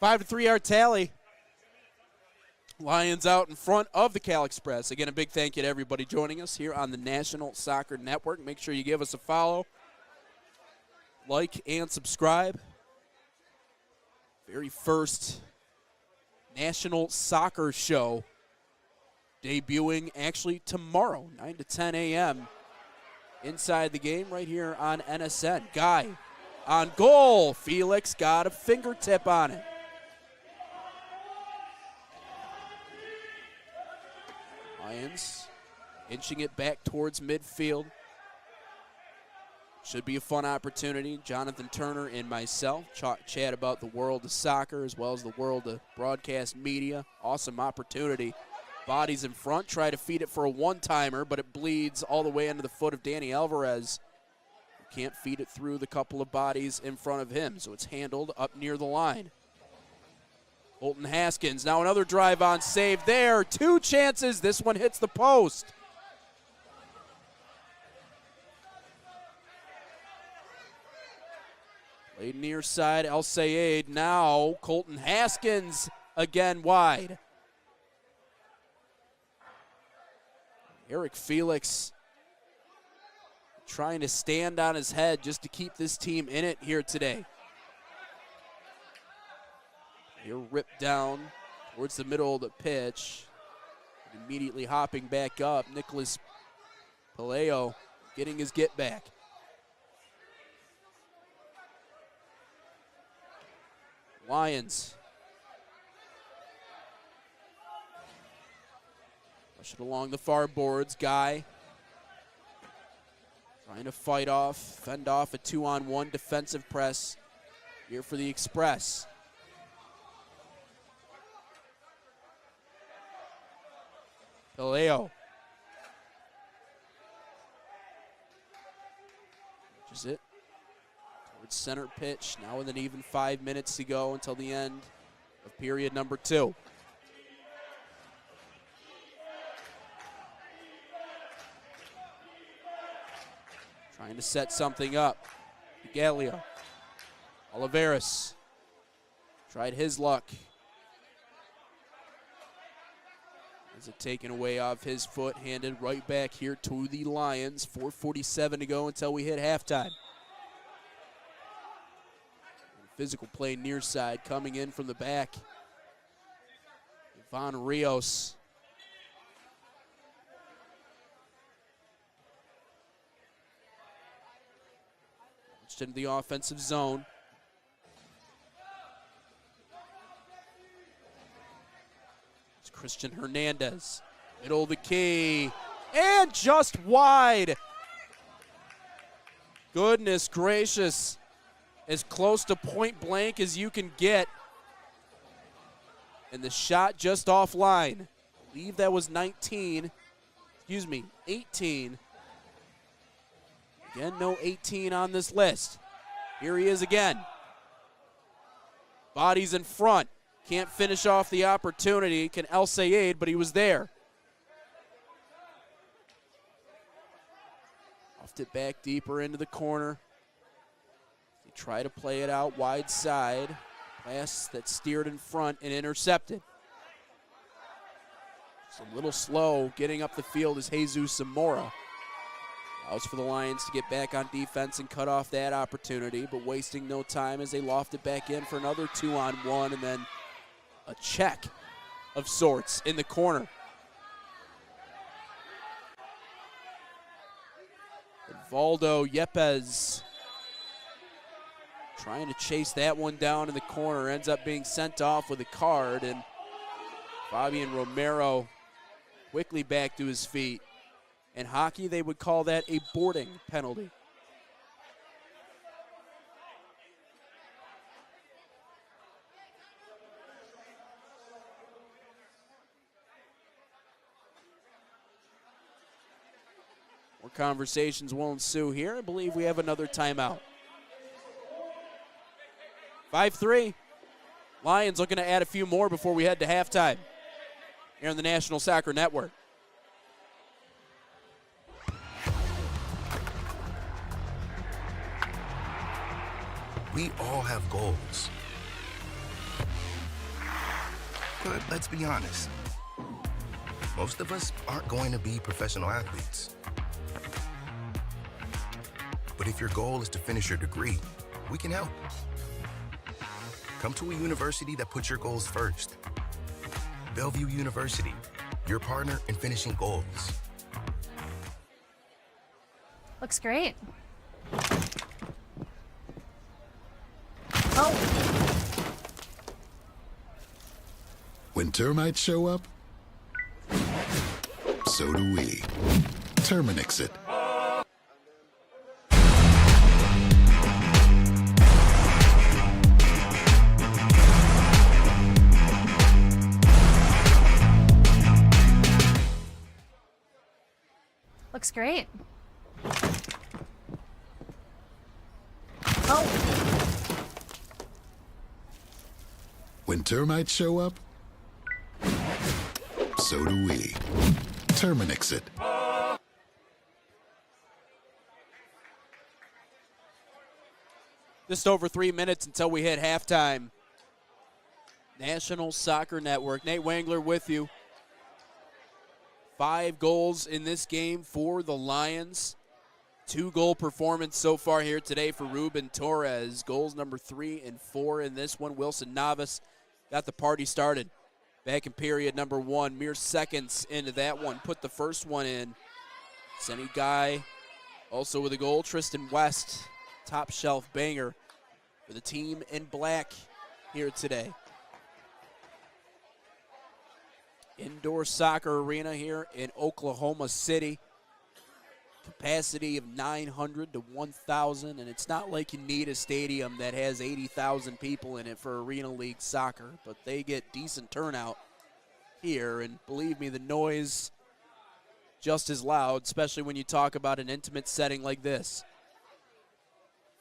5-3 our tally. Lions out in front of the Cal Express. Again, a big thank you to everybody joining us here on the National Soccer Network. Make sure you give us a follow, like, and subscribe. Very first National Soccer Show debuting actually tomorrow, 9 to 10 a.m. inside the game right here on NSN. Guy on goal. Felix got a fingertip on it. Lions inching it back towards midfield. Should be a fun opportunity. Jonathan Turner and myself chat about the world of soccer as well as the world of broadcast media. Awesome opportunity. Bodies in front, try to feed it for a one-timer, but it bleeds all the way into the foot of Danny Alvarez. Can't feed it through the couple of bodies in front of him, so it's handled up near the line. Colton Haskins, now another drive on save there. 2 chances, this one hits the post. Played near side, El Sayed. Now Colton Haskins again wide. Eric Felix trying to stand on his head just to keep this team in it here today. Here ripped down towards the middle of the pitch. Immediately hopping back up, Nicholas Paleo getting his get back. Lions. Push it along the far boards. Guy trying to fight off, fend off a 2-on-1 defensive press here for the Express. Paleo. Which is it. Towards center pitch. Now with an even 5 minutes to go until the end of period number 2. Trying to set something up. Gallia. Oliveras. Tried his luck. Is it taken away off his foot, handed right back here to the Lions. 4:47 to go until we hit halftime. Physical play near side coming in from the back. Ivan Rios. Launched into the offensive zone. Christian Hernandez, middle of the key, and just wide. Goodness gracious, as close to point blank as you can get. And the shot just offline. I believe that was 18. Again, no 18 on this list. Here he is again. Bodies in front. Can't finish off the opportunity. Can El Sayed, but he was there. Offed it back deeper into the corner. They try to play it out wide side. Pass that steered in front and intercepted. It's a little slow getting up the field is Jesus Zamora. Allows for the Lions to get back on defense and cut off that opportunity, but wasting no time as they loft it back in for another 2-on-1 and then a check of sorts in the corner. Valdo Yepes trying to chase that one down in the corner, ends up being sent off with a card, and Fabian Romero quickly back to his feet. In hockey, they would call that a boarding penalty. More conversations will ensue here. I believe we have another timeout. 5-3. Lions looking to add a few more before we head to halftime here on the National Soccer Network. We all have goals. But let's be honest. Most of us aren't going to be professional athletes. But if your goal is to finish your degree, we can help. Come to a university that puts your goals first. Bellevue University, your partner in finishing goals. Looks great. When termites show up, so do we. Terminix it. Looks great. When termites show up, so do we. Terminix it. Just over 3 minutes until we hit halftime. National Soccer Network. Nate Wangler with you. 5 goals in this game for the Lions. 2-goal performance so far here today for Ruben Torres. Goals number 3 and 4 in this one. Wilson Navas got the party started back in period number 1. Mere seconds into that one. Put the first one in. Senny Guy also with a goal. Tristan West, top shelf banger for the team in black here today. Indoor soccer arena here in Oklahoma City. Capacity of 900 to 1,000, and it's not like you need a stadium that has 80,000 people in it for Arena League soccer, but they get decent turnout here, and believe me, the noise just as loud, especially when you talk about an intimate setting like this.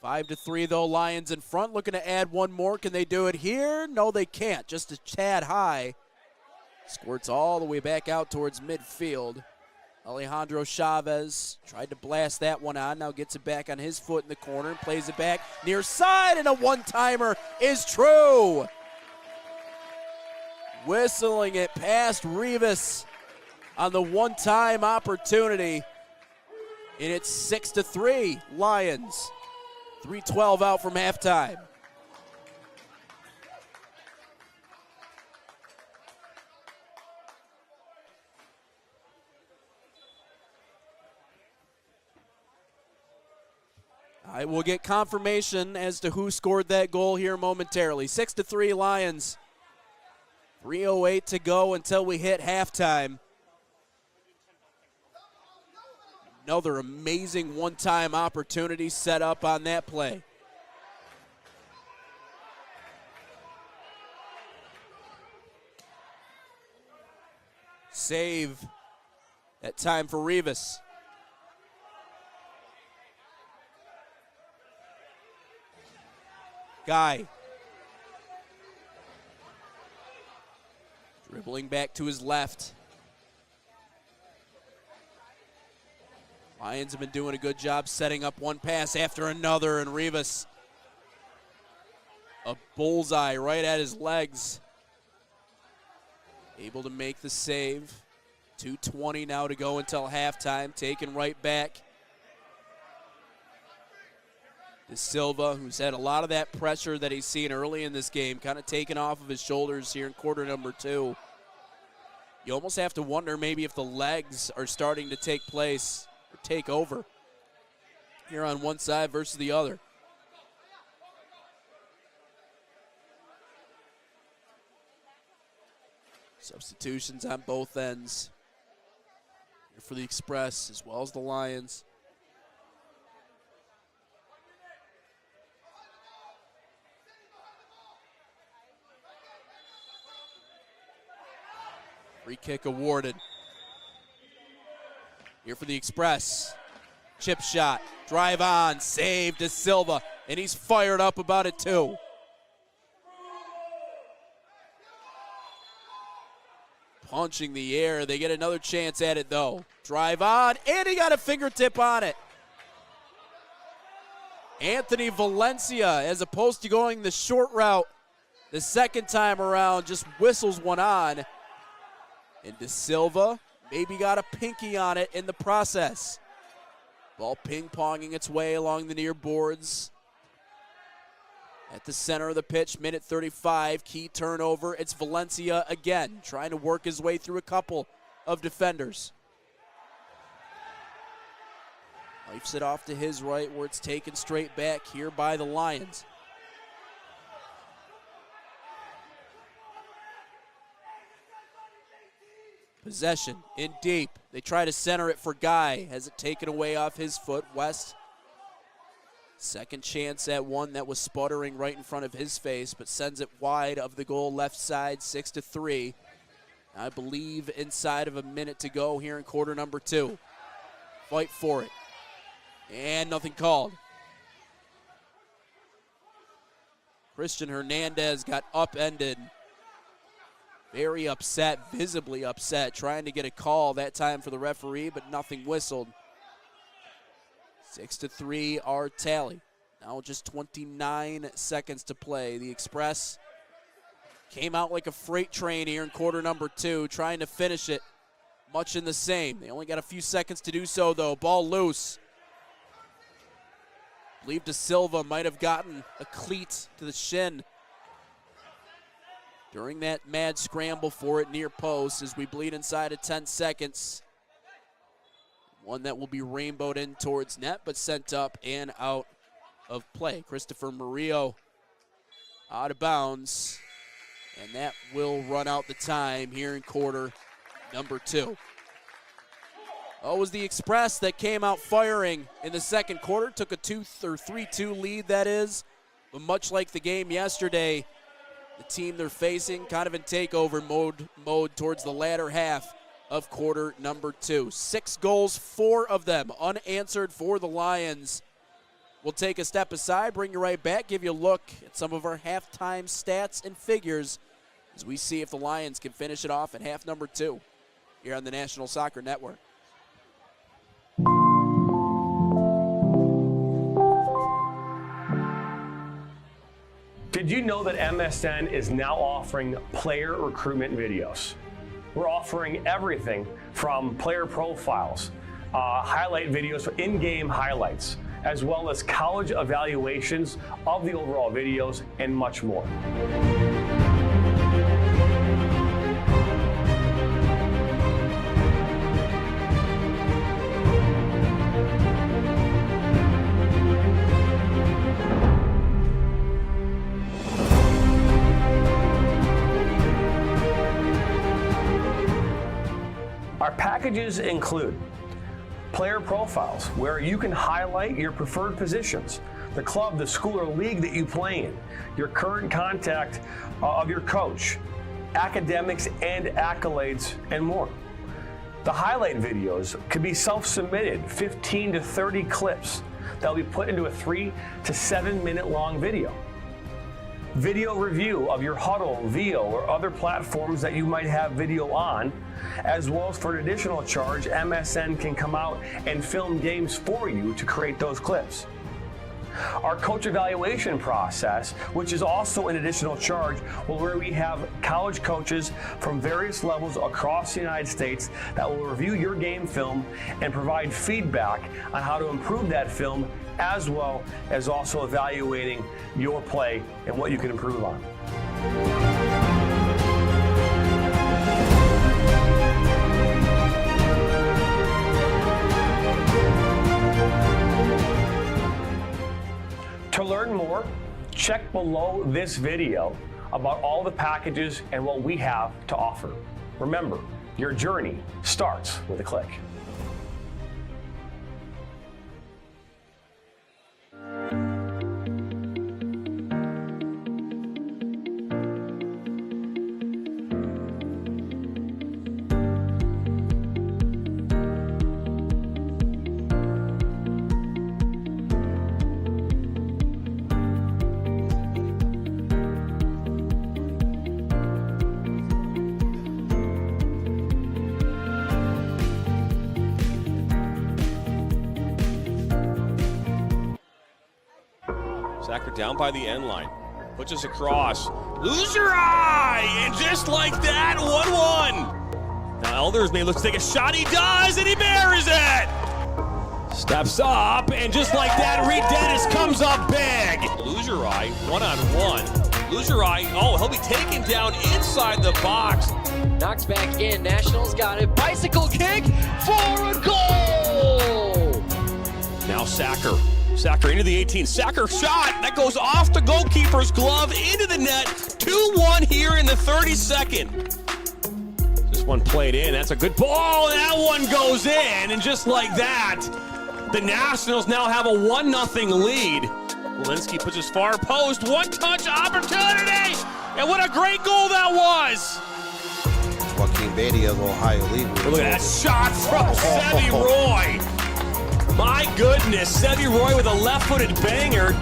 5-3 though, Lions in front, looking to add one more. Can they do it here? No, they can't, just a tad high. Squirts all the way back out towards midfield. Alejandro Chavez tried to blast that one on, now gets it back on his foot in the corner and plays it back near side, and a one-timer is true. Whistling it past Rivas on the one-time opportunity, and it's 6-3 Lions. 3:12 out from halftime. I will get confirmation as to who scored that goal here momentarily. 6-3 Lions. 3:08 to go until we hit halftime. Another amazing one-time opportunity set up on that play. Save that time for Rivas. Guy. Dribbling back to his left. Lions have been doing a good job setting up one pass after another, and Rivas, a bullseye right at his legs. Able to make the save. 2:20 now to go until halftime, taken right back. De Silva, who's had a lot of that pressure that he's seen early in this game, kind of taken off of his shoulders here in quarter number 2. You almost have to wonder maybe if the legs are starting to take place or take over here on one side versus the other. Substitutions on both ends here for the Express as well as the Lions. Free kick awarded. Here for the Express. Chip shot, drive on, save De Silva, and he's fired up about it too. Punching the air, they get another chance at it though. Drive on, and he got a fingertip on it. Anthony Valencia, as opposed to going the short route The second time around, just whistles one on. And De Silva maybe got a pinky on it in the process. Ball ping-ponging its way along the near boards. At the center of the pitch, minute 35, key turnover. It's Valencia again, trying to work his way through a couple of defenders. Wipes it off to his right, where it's taken straight back here by the Lions. Possession in deep. They try to center it for Guy. Has it taken away off his foot. West. Second chance at one that was sputtering right in front of his face, but sends it wide of the goal left side, 6-3. I believe inside of a minute to go here in quarter number 2. Fight for it. And nothing called. Christian Hernandez got upended. Very upset, visibly upset, trying to get a call that time for the referee, but nothing whistled. 6-3 our tally. Now just 29 seconds to play. The Express came out like a freight train here in quarter number 2, trying to finish it much in the same. They only got a few seconds to do so, though. Ball loose. I believe De Silva might have gotten a cleat to the shin during that mad scramble for it near post as we bleed inside of 10 seconds. One that will be rainbowed in towards net, but sent up and out of play. Christopher Murillo out of bounds, and that will run out the time here in quarter number 2. Oh, it was the Express that came out firing in the second quarter, took a 3-2 lead, that is, but much like the game yesterday, the team they're facing kind of in takeover mode towards the latter half of quarter number 2. 6 goals, 4 of them unanswered for the Lions. We'll take a step aside, bring you right back, give you a look at some of our halftime stats and figures as we see if the Lions can finish it off at half number 2 here on the National Soccer Network. Did you know that MSN is now offering player recruitment videos? We're offering everything from player profiles, highlight videos for in-game highlights, as well as college evaluations of the overall videos, and much more. Our packages include player profiles, where you can highlight your preferred positions, the club, the school, or league that you play in, your current contact of your coach, academics and accolades, and more. The highlight videos could be self-submitted, 15 to 30 clips that will be put into a 3 to 7 minute long video. Video review of your Huddle, VO, or other platforms that you might have video on, as well as for an additional charge, MSN can come out and film games for you to create those clips. Our coach evaluation process, which is also an additional charge, where we have college coaches from various levels across the United States that will review your game film and provide feedback on how to improve that film, as well as also evaluating your play and what you can improve on. To learn more, check below this video about all the packages and what we have to offer. Remember, your journey starts with a click. Sacker down by the end line. Pushes across. Lose your eye! And just like that, 1-1. Now Elders may look to take a shot. He does, and he buries it! Steps up, and just like that, Reed Dennis comes up big. Lose your eye, one-on-one. Lose your eye. Oh, he'll be taken down inside the box. Knocks back in. Nationals got it. Bicycle kick for a goal! Now Sacker. Sacker into the 18. Sacker shot. That goes off the goalkeeper's glove into the net. 2-1 here in the 32nd. This one played in. That's a good ball. That one goes in. And just like that, the Nationals now have a 1-0 lead. Walensky puts his far post. One-touch opportunity. And what a great goal that was. Joaquin Badia, a little high illegal. Look at that shot from Sevi Roy. My goodness, Sevi Roy with a left-footed banger.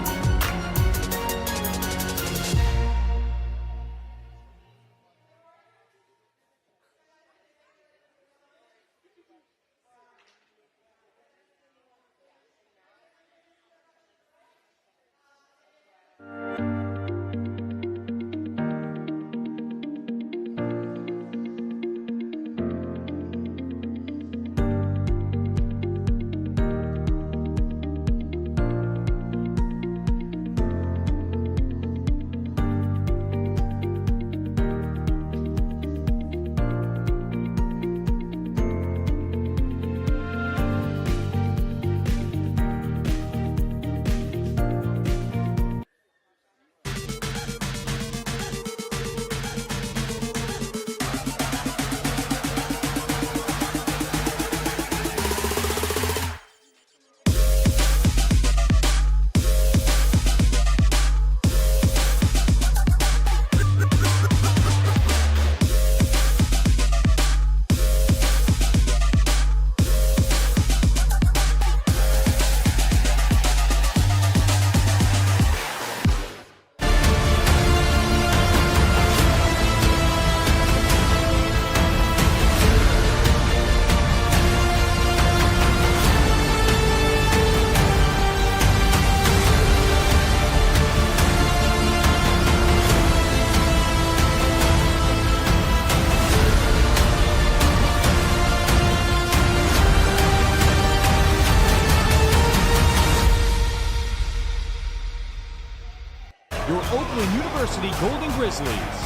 Your Oakland University Golden Grizzlies.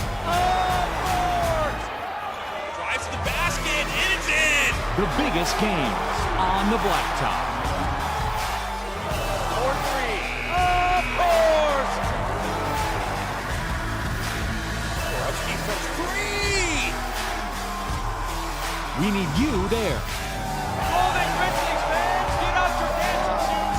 Drives to the basket, and it's in! The biggest games on the blacktop. 4-3. Of course! Borowski from 3! We need you there. Golden Grizzlies fans, get out your dancing shoes!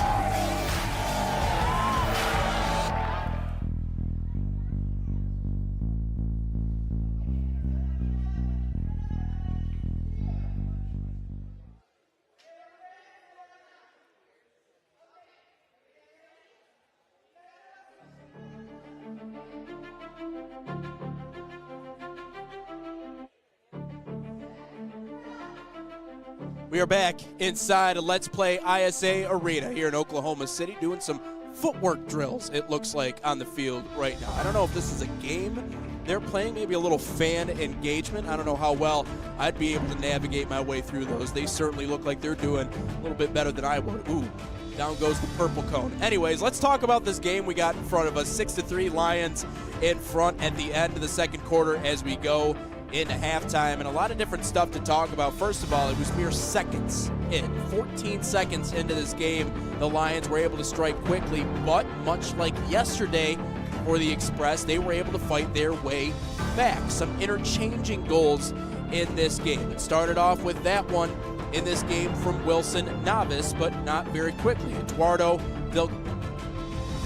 We are back inside a Let's Play ISA Arena here in Oklahoma City doing some footwork drills, it looks like, on the field right now. I don't know if this is a game they're playing, maybe a little fan engagement. I don't know how well I'd be able to navigate my way through those. They certainly look like they're doing a little bit better than I would. Ooh, down goes the purple cone. Anyways, let's talk about this game we got in front of us. 6-3 Lions in front at the end of the second quarter as we go into halftime, and a lot of different stuff to talk about. First of all, it was mere seconds in. 14 seconds into this game, the Lions were able to strike quickly, but much like yesterday for the Express, they were able to fight their way back. Some interchanging goals in this game. It started off with that one in this game from Wilson Navis, but not very quickly. Eduardo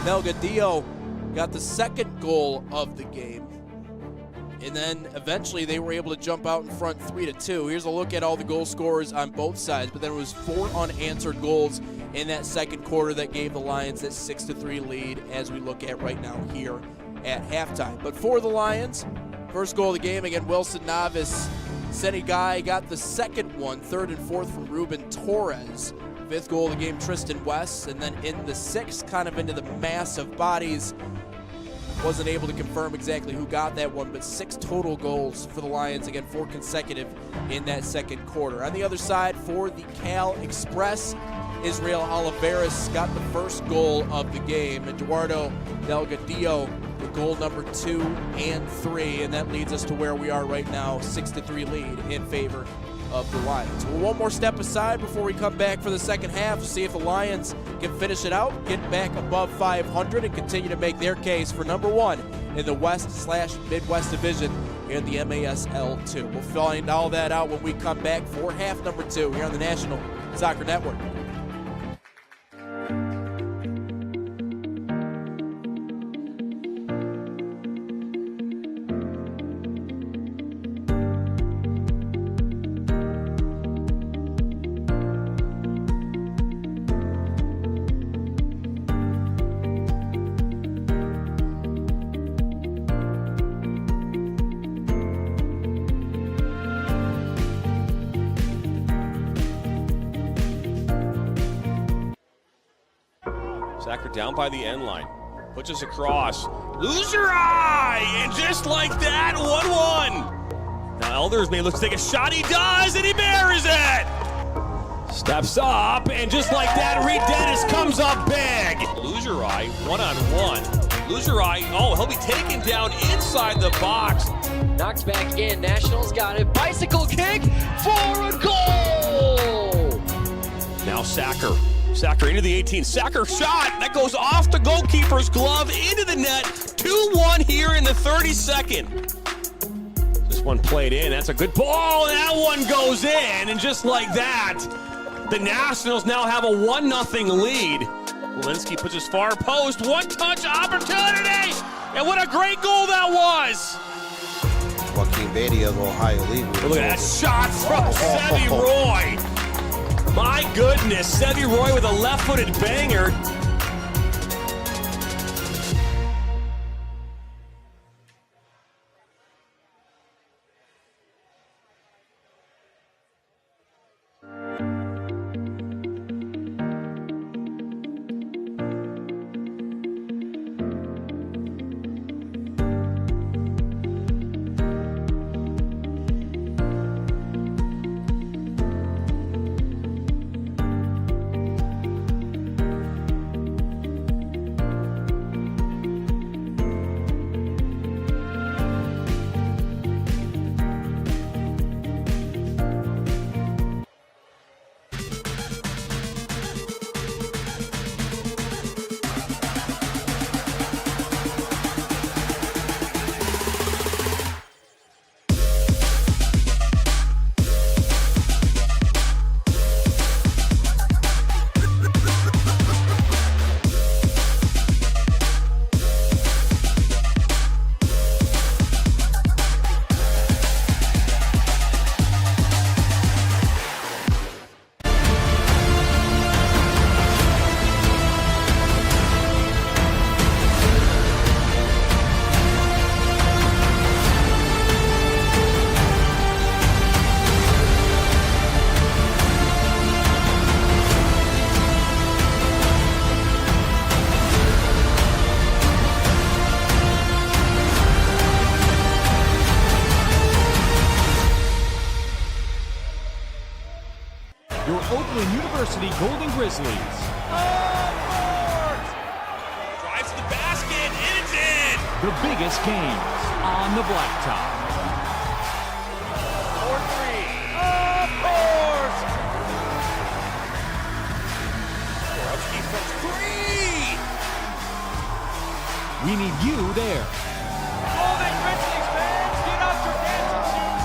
Delgadillo got the second goal of the game. And then eventually they were able to jump out in front 3-2. Here's a look at all the goal scorers on both sides, but then it was 4 unanswered goals in that second quarter that gave the Lions that 6-3 lead as we look at right now here at halftime. But for the Lions, first goal of the game, again, Wilson Navis. Senegai got the second one, third and fourth from Ruben Torres. Fifth goal of the game, Tristan West. And then in the sixth, kind of into the mass of bodies, Wasn't able to confirm exactly who got that one, but 6 total goals for the Lions. Again, 4 consecutive in that second quarter. On the other side, for the Cal Express, Israel Oliveras got the first goal of the game. Eduardo Delgadillo with goal number 2 and 3, and that leads us to where we are right now, 6-3 lead in favor of the Lions. Well, one more step aside before we come back for the second half to see if the Lions can finish it out, get back above 500, and continue to make their case for number 1 in the West/Midwest Division in the MASL 2. We'll find all that out when we come back for half number 2 here on the National Soccer Network. Sacker down by the end line. Pushes across. Loser eye! And just like that, 1-1. Now Elders may look to take a shot. He does, and he buries it! Steps up, and just like that, Reed Dennis comes up big. Loser eye, 1-on-1. Loser eye, oh, he'll be taken down inside the box. Knocked back in. Nationals got it. Bicycle kick for a goal! Now Sacker. Sacker into the 18. Sacker shot. That goes off the goalkeeper's glove into the net. 2-1 here in the 32nd. This one played in. That's a good ball. And that one goes in. And just like that, the Nationals now have a 1-0 lead. Walensky puts his far post. One-touch opportunity. And what a great goal that was. Joaquin Badia of Ohio League. Look at that shot from Sevi Roy. My goodness, Sevi Roy with a left-footed banger. Your Oakland University Golden Grizzlies. Drives to the basket, and it's in! The biggest games on the blacktop. 4-3. Of course! Borowski from 3! We need you there. Golden Grizzlies fans, get out your dancing shoes!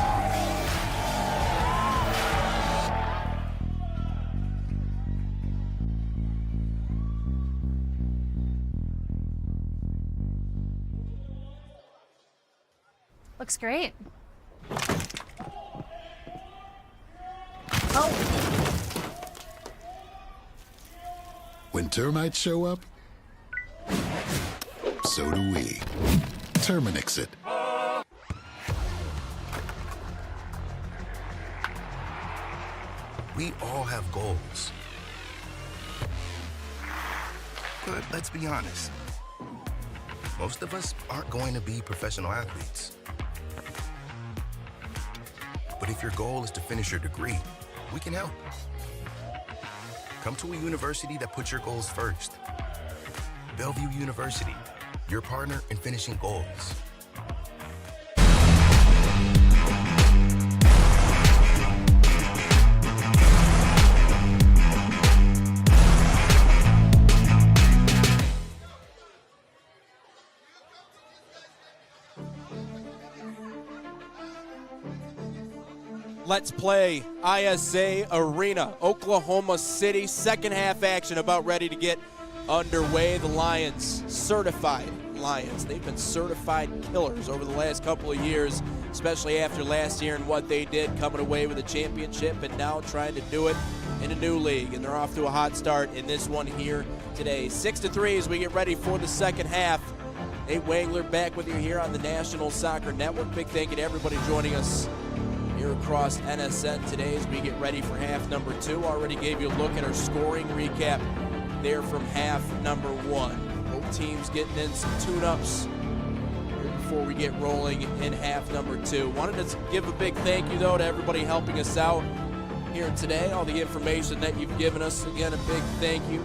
Looks great. When termites show up, so do we. Terminix it. We all have goals. But let's be honest. Most of us aren't going to be professional athletes. But if your goal is to finish your degree, we can help. Come to a university that puts your goals first. Bellevue University, your partner in finishing goals. Let's play ISA Arena, Oklahoma City. Second half action about ready to get underway. The Lions, certified Lions. They've been certified killers over the last couple of years, especially after last year and what they did, coming away with a championship and now trying to do it in a new league. And they're off to a hot start in this one here today. 6-3 as we get ready for the second half. Nate Wangler back with you here on the National Soccer Network. Big thank you to everybody joining us here across NSN today as we get ready for half number 2. Already gave you a look at our scoring recap there from half number 1. Both teams getting in some tune-ups here before we get rolling in half number 2. Wanted to give a big thank you, though, to everybody helping us out here today. All the information that you've given us. Again, a big thank you.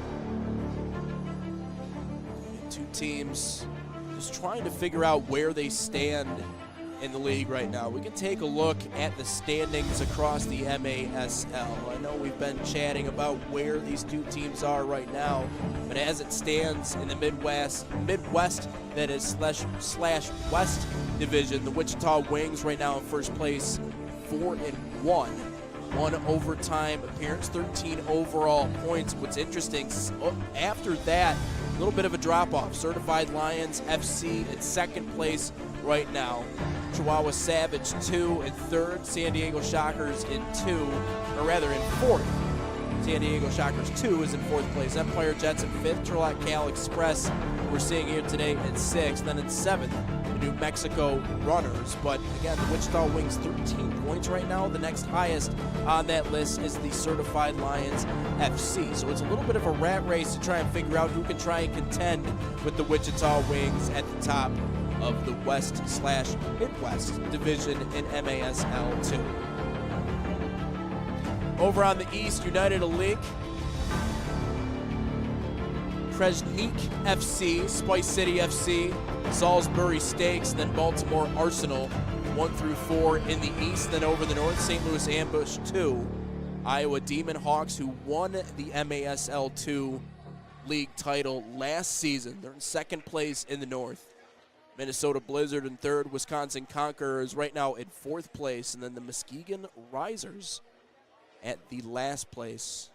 Two teams just trying to figure out where they stand in the league right now. We can take a look at the standings across the MASL. I know we've been chatting about where these two teams are right now, but as it stands in the Midwest, that is slash West division, the Wichita Wings right now in first place, 4-1. 1 overtime appearance, 13 overall points. What's interesting, after that, a little bit of a drop-off. Certified Lions FC in second place right now. Chihuahua Savage 2 in third. San Diego Shockers in 4th. San Diego Shockers 2 is in 4th place. Empire Jets in 5th. Turlock Cal Express we're seeing here today in 6th. Then in 7th, the New Mexico Runners. But again, the Wichita Wings 13 points right now. The next highest on that list is the Certified Lions FC. So it's a little bit of a rat race to try and figure out who can try and contend with the Wichita Wings at the top of the West/Midwest division in MASL 2. Over on the East, United Link, Kresnik FC, Spice City FC, Salisbury Stakes, then Baltimore Arsenal 1-4 in the East. Then over the North, St. Louis Ambush 2, Iowa Demon Hawks, who won the MASL 2 league title last season. They're in second place in the North. Minnesota Blizzard in third. Wisconsin Conquerors right now in 4th place. And then the Muskegon Risers at the last place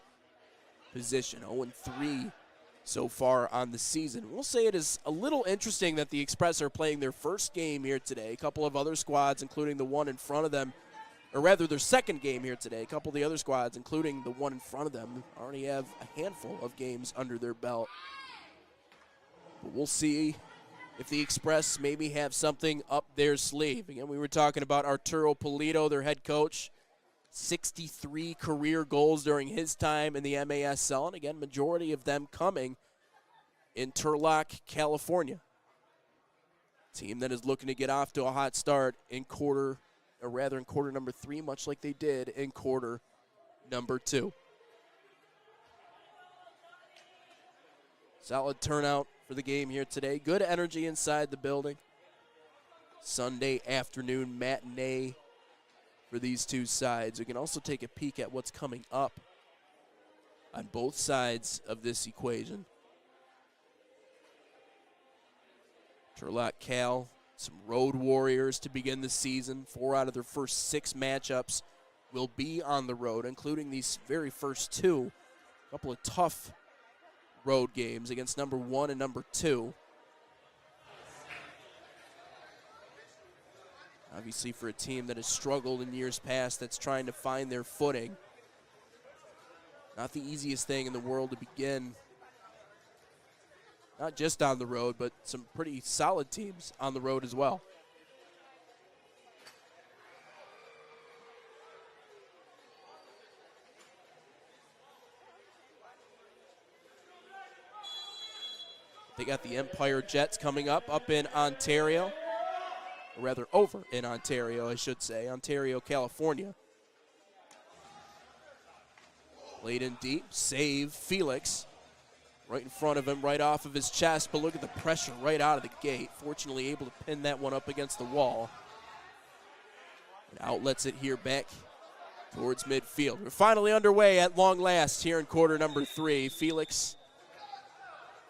position, 0-3 so far on the season. We'll say it is a little interesting that the Express are playing their first game here today. A couple of other squads, including the one in front of them, or rather their second game here today. A couple of the other squads, including the one in front of them, already have a handful of games under their belt. But we'll see if the Express maybe have something up their sleeve. Again, we were talking about Arturo Pulido, their head coach. 63 career goals during his time in the MASL, and again, majority of them coming in Turlock, California. Team that is looking to get off to a hot start in quarter number 3, much like they did in quarter number 2. Solid turnout for the game here today. Good energy inside the building. Sunday afternoon matinee for these two sides. We can also take a peek at what's coming up on both sides of this equation. Turlock Cal, some road warriors to begin the season. 4 out of their first 6 matchups will be on the road, including these very first 2. A couple of tough road games against number 1 and number 2. Obviously, for a team that has struggled in years past, that's trying to find their footing. Not the easiest thing in the world to begin, not just on the road, but some pretty solid teams on the road as well. They got the Empire Jets coming up in Ontario. Or rather, over in Ontario, I should say. Ontario, California. Played in deep. Save Felix. Right in front of him, right off of his chest. But look at the pressure right out of the gate. Fortunately able to pin that one up against the wall. And outlets it here back towards midfield. We're finally underway at long last here in quarter number 3. Felix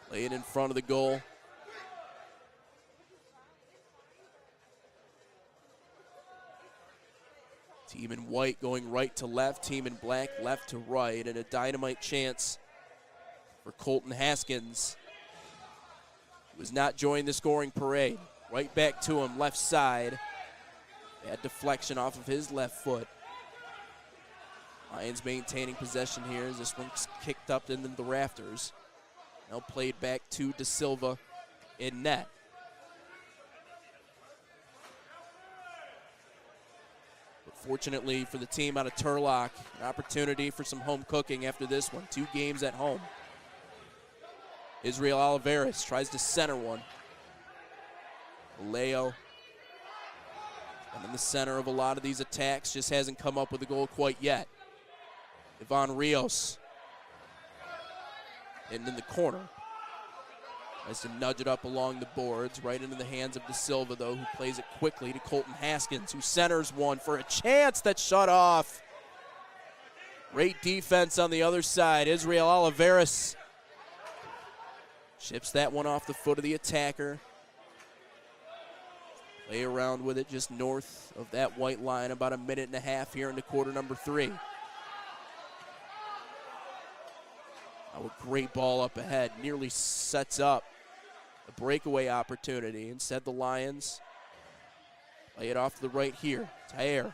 playing in front of the goal. Team in white going right to left. Team in black left to right. And a dynamite chance for Colton Haskins, who has not joined the scoring parade. Right back to him, left side. Bad deflection off of his left foot. Lions maintaining possession here as this one's kicked up into the rafters. Now played back to De Silva in net. But fortunately for the team out of Turlock, an opportunity for some home cooking after this one. 2 games at home. Israel Olivares tries to center one. Leo, and in the center of a lot of these attacks, just hasn't come up with a goal quite yet. Ivan Rios. And in the corner. Tries to nudge it up along the boards, right into the hands of De Silva, though, who plays it quickly to Colton Haskins, who centers one for a chance that's shut off. Great defense on the other side. Israel Olivares chips that one off the foot of the attacker. Play around with it just north of that white line, about a minute and a half here into quarter number 3. Now a great ball up ahead, nearly sets up a breakaway opportunity. Instead, the Lions play it off to the right here. Taher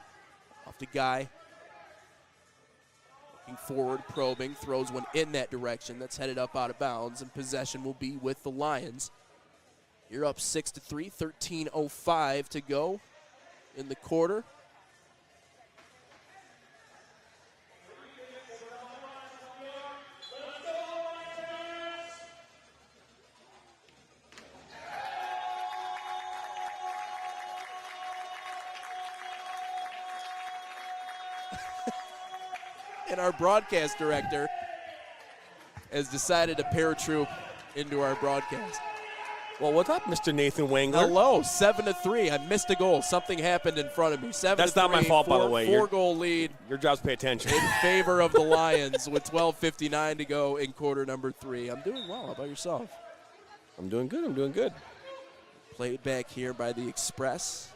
off to Guy. Looking forward, probing, throws one in that direction. That's headed up out of bounds, and possession will be with the Lions. You're up 6-3, 13:05 to go in the quarter. And our broadcast director has decided to paratroop into our broadcast. Well, what's up, Mr. Nathan Wangler? Hello, 7-3. I missed a goal. Something happened in front of me. 7-3. That's not my fault, by the way. 4-goal lead. Your job's to pay attention. In favor of the Lions with 12:59 to go in quarter number 3. I'm doing well. How about yourself? I'm doing good. I'm doing good. Played back here by the Express.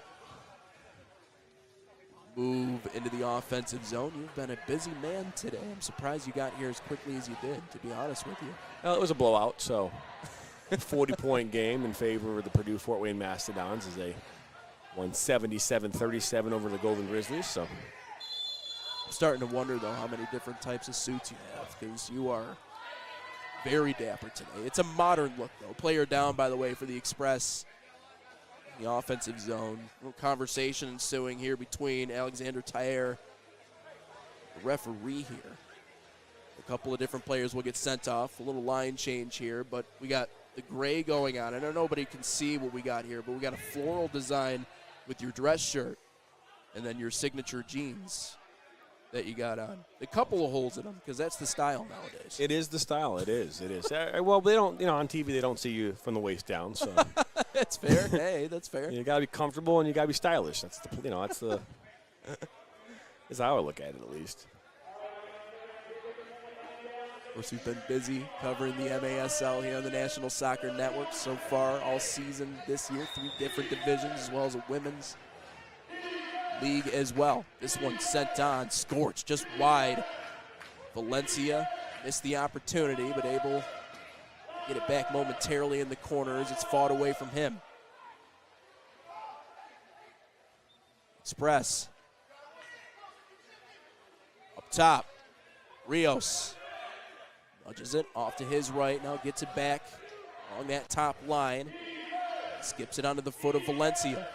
Move into the offensive zone. You've been a busy man today. I'm surprised you got here as quickly as you did, to be honest with you. Well, it was a blowout, so 40-point game in favor of the Purdue Fort Wayne Mastodons as they won 77-37 over the Golden Grizzlies. So I'm starting to wonder, though, how many different types of suits you have, because you are very dapper today. It's a modern look, though. Player down, by the way, for the Express. The offensive zone. A little conversation ensuing here between Alexander Taher, the referee here. A couple of different players will get sent off. A little line change here, but we got the gray going on. I know nobody can see what we got here, but we got a floral design with your dress shirt and then your signature jeans that you got on. A couple of holes in them, because that's the style nowadays. it is the style. It is. It is. Well, they don't. On TV they don't see you from the waist down. So that's fair. Hey, that's fair. You gotta be comfortable and you gotta be stylish. That's the. That's the. That's how I look at it, at least. Of course, we've been busy covering the MASL here on the National Soccer Network so far all season this year. 3 different divisions, as well as a women's league as well. This one sent on, scorched just wide. Valencia missed the opportunity, but able to get it back momentarily in the corners. It's fought away from him. Express. Up top, Rios. Nudges it off to his right, now gets it back along that top line. Skips it onto the foot of Valencia.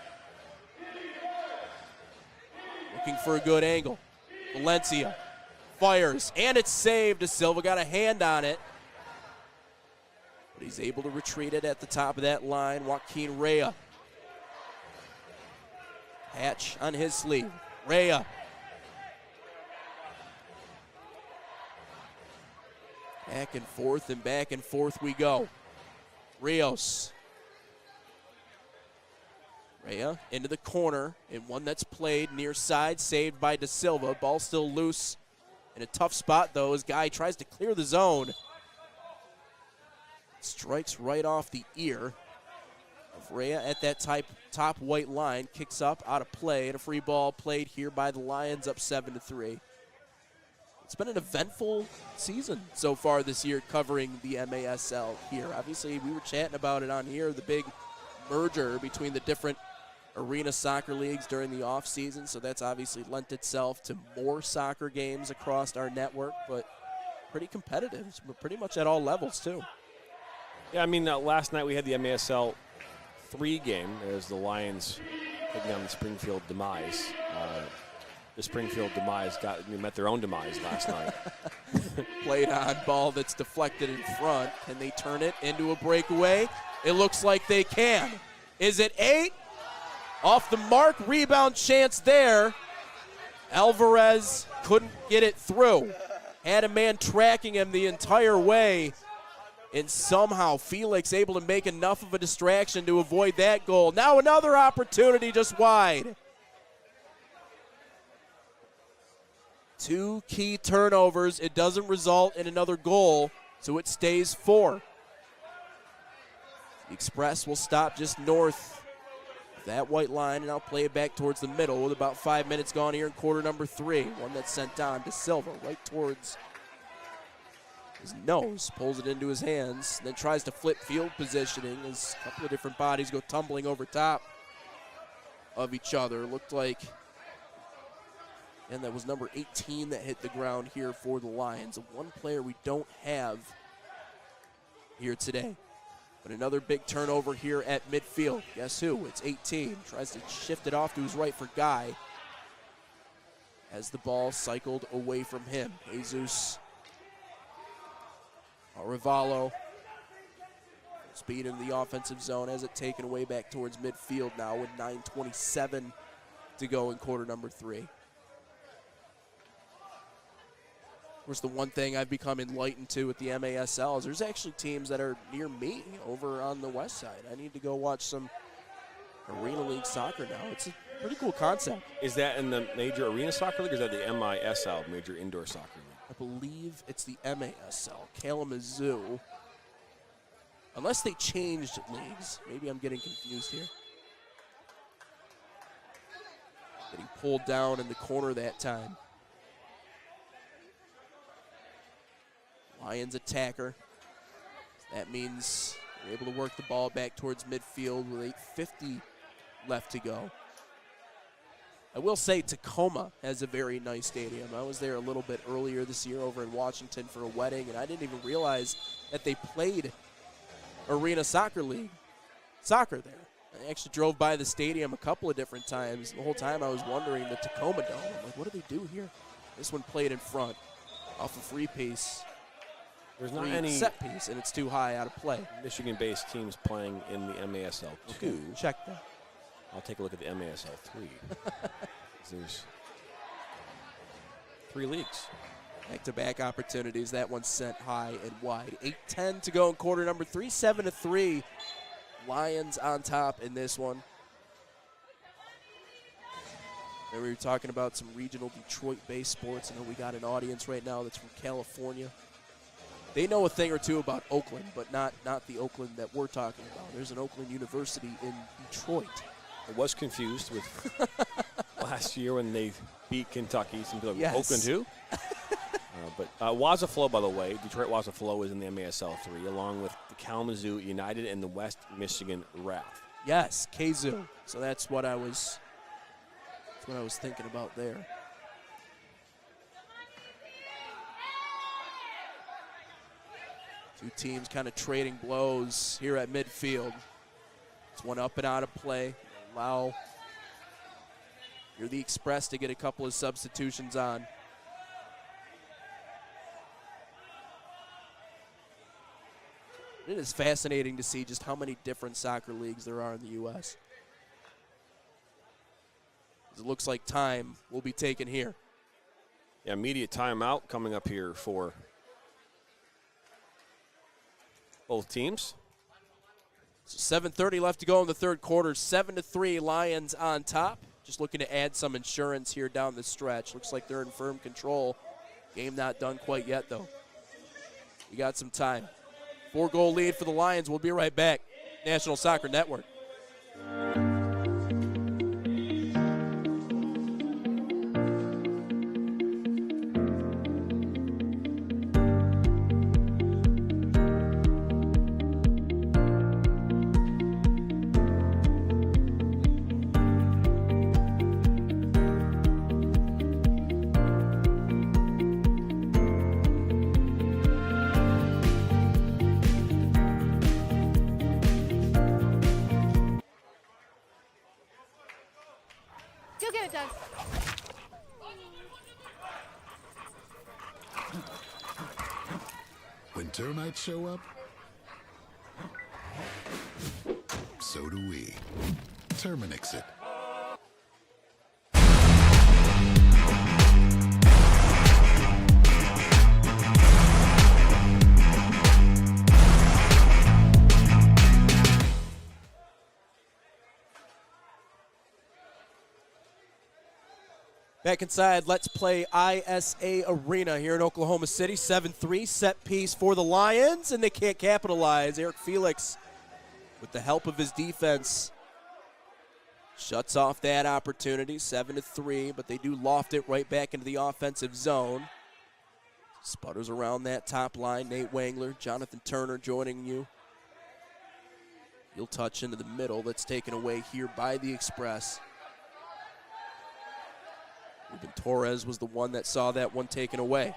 Looking for a good angle. Valencia fires, and it's saved. De Silva got a hand on it. But he's able to retreat it at the top of that line. Joaquin Rea. Patch on his sleeve. Rea. Back and forth we go. Rios. Rea into the corner, and one that's played near side, saved by Da Silva. Ball still loose in a tough spot, though, as Guy tries to clear the zone. Strikes right off the ear of Rea at that top white line. Kicks up, out of play, and a free ball played here by the Lions, up 7-3. It's been an eventful season so far this year covering the MASL here. Obviously, we were chatting about it on here, the big merger between the different arena soccer leagues during the offseason, so that's obviously lent itself to more soccer games across our network, but pretty competitive, pretty much at all levels too. Yeah, I mean, last night we had the MASL 3 game as the Lions taking on the Springfield Demise. The Springfield Demise met their own demise last night. Played on, ball that's deflected in front. Can they turn it into a breakaway? It looks like they can. Is it 8? Off the mark, rebound chance there. Alvarez couldn't get it through. Had a man tracking him the entire way. And somehow Felix able to make enough of a distraction to avoid that goal. Now another opportunity just wide. 2 key turnovers. It doesn't result in another goal, so it stays 4. The Express will stop just north of that white line, and I'll play it back towards the middle with about 5 minutes gone here in quarter number 3. One that's sent on to Silva right towards his nose, pulls it into his hands, then tries to flip field positioning as a couple of different bodies go tumbling over top of each other. Looked like, and that was number 18 that hit the ground here for the Lions. One player we don't have here today. But another big turnover here at midfield. Guess who? It's 18. Tries to shift it off to his right for Guy as the ball cycled away from him. Jesus Arevalo. Speed into the offensive zone, has it taken away back towards midfield now with 9:27 to go in quarter number 3. Of course, the one thing I've become enlightened to with the MASL is there's actually teams that are near me over on the west side. I need to go watch some Arena League soccer now. It's a pretty cool concept. Is that in the Major Arena Soccer League, or is that the MISL, Major Indoor Soccer League? I believe it's the MASL, Kalamazoo. Unless they changed leagues. Maybe I'm getting confused here. Getting pulled down in the corner that time. Lions attacker. That means they're able to work the ball back towards midfield with 8:50 left to go. I will say Tacoma has a very nice stadium. I was there a little bit earlier this year over in Washington for a wedding, and I didn't even realize that they played Arena Soccer League soccer there. I actually drove by the stadium a couple of different times. The whole time I was wondering the Tacoma Dome. I'm like, what do they do here? This one played in front off a free piece. There's not any set piece, and it's too high out of play. Michigan-based teams playing in the MASL 2. Okay, check that. I'll take a look at the MASL 3. There's 3 leagues. Back-to-back opportunities. That one's sent high and wide. 8:10 to go in quarter number 3. 7-3. Lions on top in this one. And we were talking about some regional Detroit-based sports. I know we got an audience right now that's from California. They know a thing or two about Oakland, but not the Oakland that we're talking about. There's an Oakland University in Detroit. I was confused with last year when they beat Kentucky. Some people Yes. Oakland too. But Wazaflow, by the way, Detroit Wazaflow is in the MASL 3, along with the Kalamazoo United and the West Michigan Wrath. Yes, Kazoo. So that's what I was thinking about there. Two teams kind of trading blows here at midfield. It's one up and out of play. Allow the Express to get a couple of substitutions on. It is fascinating to see just how many different soccer leagues there are in the U.S. It looks like time will be taken here. Yeah, immediate timeout coming up here for both teams. So 7:30 left to go in the third quarter. 7-3, Lions on top. Just looking to add some insurance here down the stretch. Looks like they're in firm control. Game not done quite yet, though. We got some time. 4-goal lead for the Lions. We'll be right back. National Soccer Network. You'll get it, Doug. When termites show up, so do we. Terminix it. Back inside, let's play ISA Arena here in Oklahoma City. 7-3, set piece for the Lions, and they can't capitalize. Eric Felix, with the help of his defense, shuts off that opportunity. 7-3, but they do loft it right back into the offensive zone. Sputters around that top line. Nate Wangler, Jonathan Turner joining you. He'll touch into the middle. That's taken away here by the Express. Ruben Torres was the one that saw that one taken away.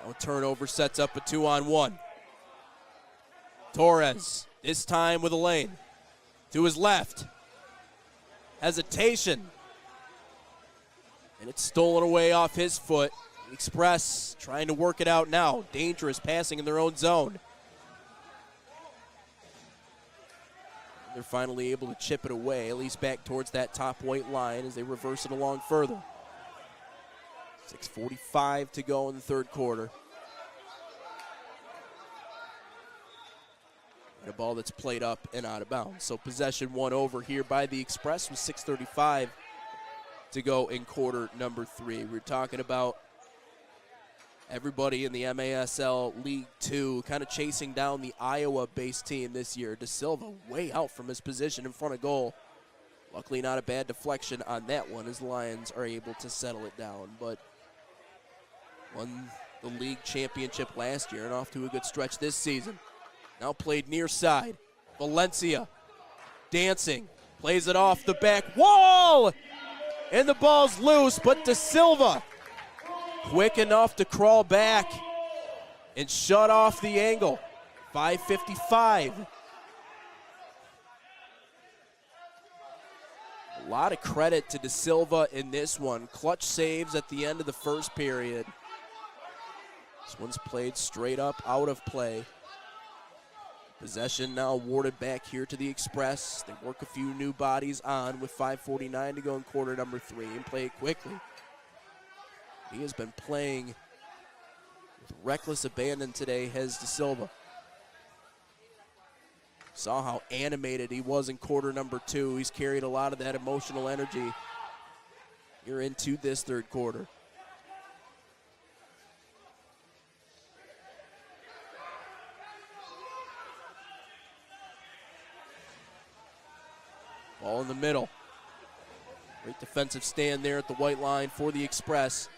Now turnover sets up a 2-on-1. Torres, this time with a lane. To his left. Hesitation. And it's stolen away off his foot. Express trying to work it out now. Dangerous passing in their own zone. They're finally able to chip it away, at least back towards that top white line as they reverse it along further. 6:45 to go in the third quarter. And a ball that's played up and out of bounds. So possession won over here by the Express with 6:35 to go in quarter number 3. We're talking about everybody in the MASL League 2 kind of chasing down the Iowa-based team this year. De Silva way out from his position in front of goal. Luckily not a bad deflection on that one as the Lions are able to settle it down. But won the league championship last year and off to a good stretch this season. Now played near side. Valencia dancing. Plays it off the back wall. And the ball's loose, but De Silva quick enough to crawl back and shut off the angle. 5:55. A lot of credit to De Silva in this one. Clutch saves at the end of the first period. This one's played straight up out of play. Possession now awarded back here to the Express. They work a few new bodies on with 5:49 to go in quarter number 3 and play it quickly. He has been playing with reckless abandon today, has De Silva. Saw how animated he was in quarter number 2. He's carried a lot of that emotional energy here into this third quarter. Ball in the middle. Great defensive stand there at the white line for the Express.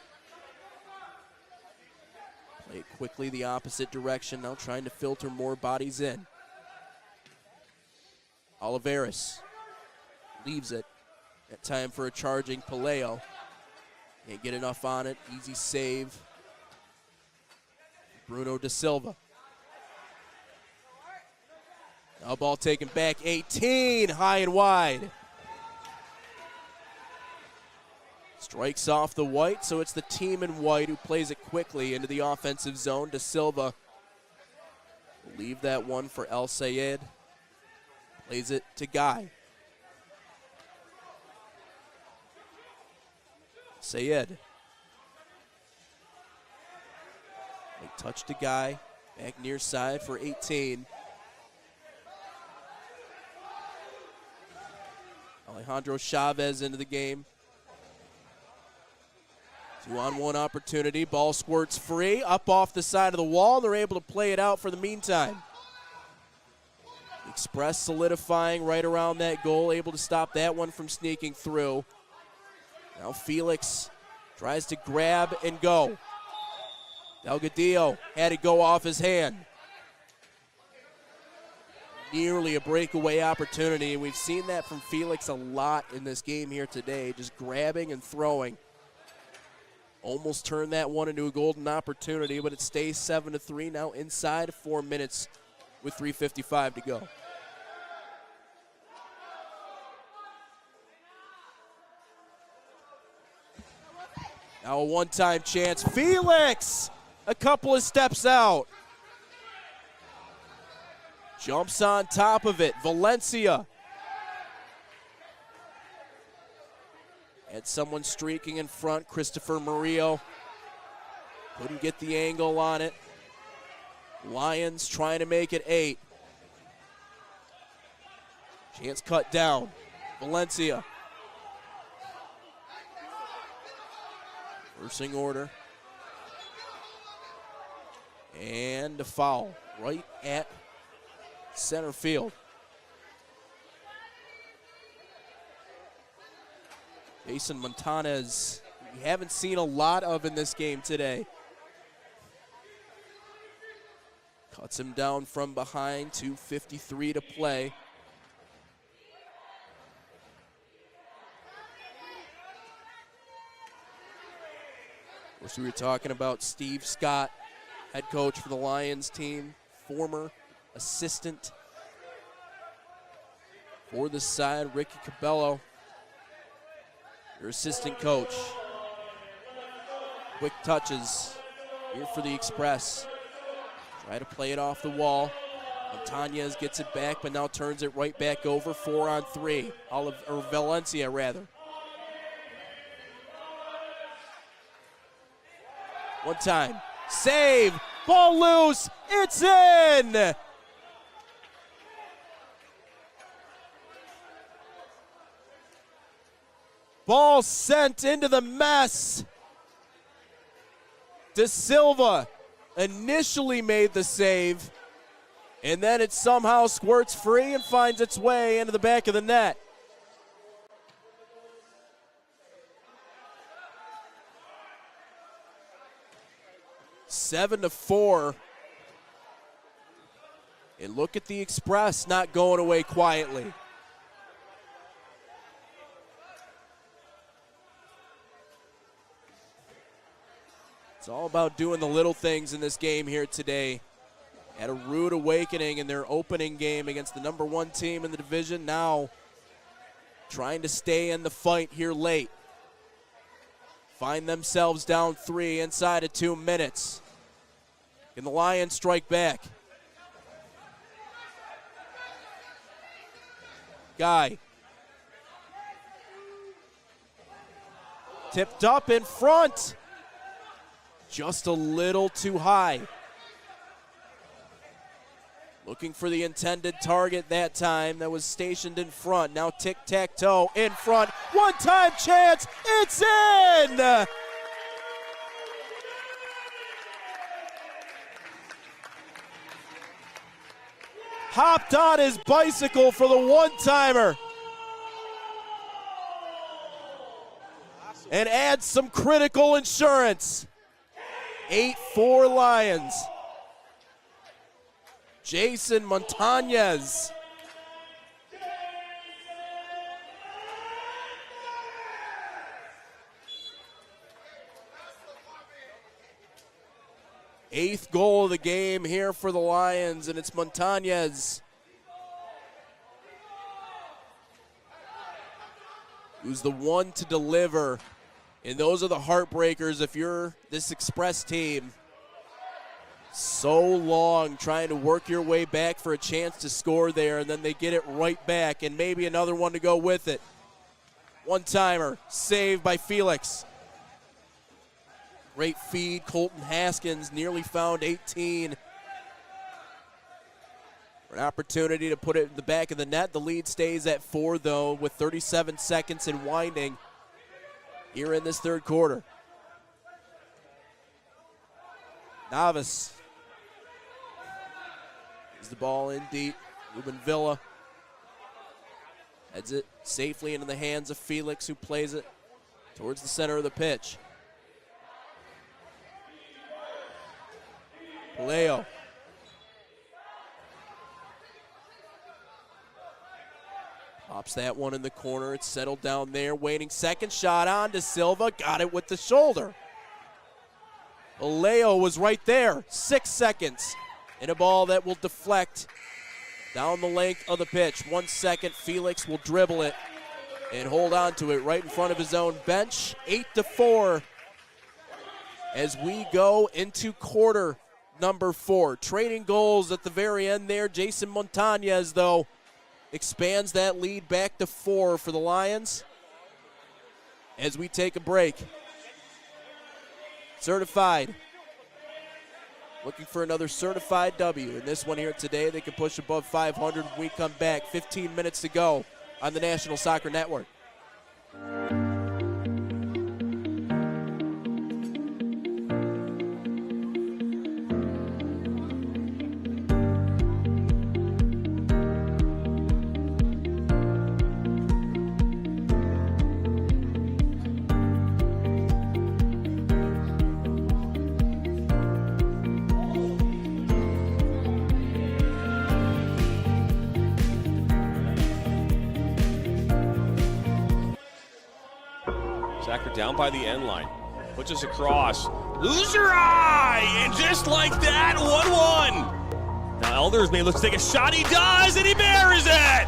Play it quickly the opposite direction, now trying to filter more bodies in. Oliveras leaves it. At time for a charging Paleo. Can't get enough on it. Easy save. Bruno De Silva. Now ball taken back 18, high and wide. Strikes off the white, so it's the team in white who plays it quickly into the offensive zone. De Silva will leave that one for El Sayed. Plays it to Guy. Sayed. Make touch to Guy. Back near side for 18. Alejandro Chavez into the game. 2-on-1 opportunity. Ball squirts free. Up off the side of the wall. They're able to play it out for the meantime. Express solidifying right around that goal. Able to stop that one from sneaking through. Now Felix tries to grab and go. Delgadillo had it go off his hand. Nearly a breakaway opportunity, and we've seen that from Felix a lot in this game here today, just grabbing and throwing. Almost turned that one into a golden opportunity, but it stays 7-3 now inside 4 minutes with 3:55 to go. Now a one-time chance. Felix, a couple of steps out. Jumps on top of it. Valencia. Had someone streaking in front. Christopher Murillo. Couldn't get the angle on it. Lions trying to make it 8. Chance cut down. Valencia. Reversing order. And a foul right at center field. Jason Montanez, we haven't seen a lot of in this game today. Cuts him down from behind, 2:53 to play. Of course, we were talking about Steve Scott, head coach for the Lions team, former assistant for the side. Ricky Cabello, your assistant coach. Quick touches here for the Express. Try to play it off the wall. Montañez gets it back, but now turns it right back over. 4-on-3. Valencia, rather. One time. Save. Ball loose. It's in. Ball sent into the mess. De Silva initially made the save, and then it somehow squirts free and finds its way into the back of the net. Seven to 4. And look at the Express not going away quietly. It's all about doing the little things in this game here today. Had a rude awakening in their opening game against the #1 team in the division. Now trying to stay in the fight here late. Find themselves down 3 inside of 2 minutes. Can the Lions strike back? Guy. Tipped up in front. Just a little too high. Looking for the intended target that time that was stationed in front. Now tic-tac-toe in front. One-time chance. It's in! Hopped on his bicycle for the one-timer. And adds some critical insurance. 8-4 Lions. Jason Montañez. Eighth goal of the game here for the Lions, and it's Montañez who's the one to deliver And those are the heartbreakers if you're this Express team. So long trying to work your way back for a chance to score there, and then they get it right back, and maybe another one to go with it. One-timer, saved by Felix. Great feed, Colton Haskins nearly found 18. An opportunity to put it in the back of the net. The lead stays at 4, though, with 37 seconds and winding here in this third quarter. Navas is the ball in deep. Ruben Villa heads it safely into the hands of Felix, who plays it towards the center of the pitch. Paleo. Pops that one in the corner. It's settled down there. Waiting second shot on to Silva. Got it with the shoulder. Paleo was right there. 6 seconds. In a ball that will deflect down the length of the pitch. 1 second. Felix will dribble it and hold on to it right in front of his own bench. 8-4 as we go into quarter number 4. Trading goals at the very end there. Jason Montañez, though, expands that lead back to 4 for the Lions as we take a break. Certified. Looking for another certified W. In this one here today, they can push above 500 when we come back. 15 minutes to go on the National Soccer Network. Down by the end line. Puts us across. Loser eye! And just like that, 1-1. Now Elders may look to take a shot. He does, and he buries it!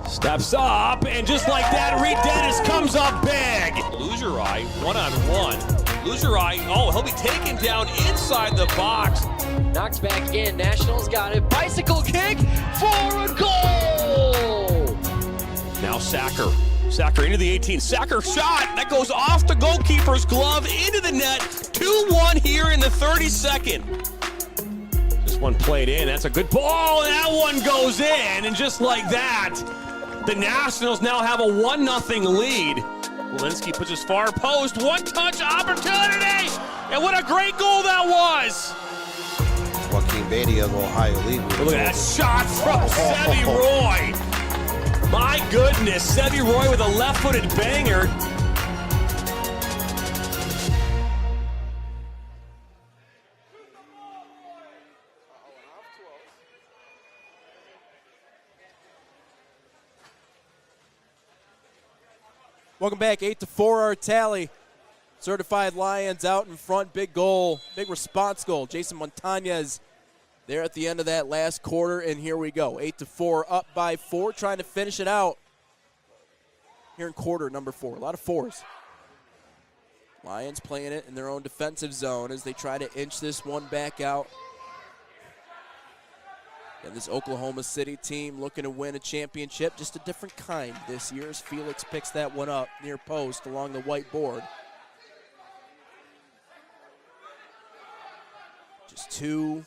Steps up, and just like that, Reed Dennis comes up big. Loser eye, 1-on-1. Loser eye, oh, he'll be taken down inside the box. Knocked back in. Nationals got it. Bicycle kick for a goal! Now Sacker. Sacker into the 18. Sacker shot. That goes off the goalkeeper's glove into the net. 2-1 here in the 32nd. This one played in. That's a good ball. And that one goes in. And just like that, the Nationals now have a 1-0 lead. Walensky puts his far post. One-touch opportunity. And what a great goal that was. Joaquin Badia, the Ohio League. Look at that shot from Sevi Roy. My goodness, Sevi Roy with a left-footed banger. Welcome back, 8-4 our tally. Certified Lions out in front, big goal, big response goal. Jason Montañez there at the end of that last quarter, and here we go. 8-4, up by 4, trying to finish it out here in quarter number 4. A lot of 4s. Lions playing it in their own defensive zone as they try to inch this one back out. And this Oklahoma City team looking to win a championship, just a different kind this year as Felix picks that one up near post along the white board. Just two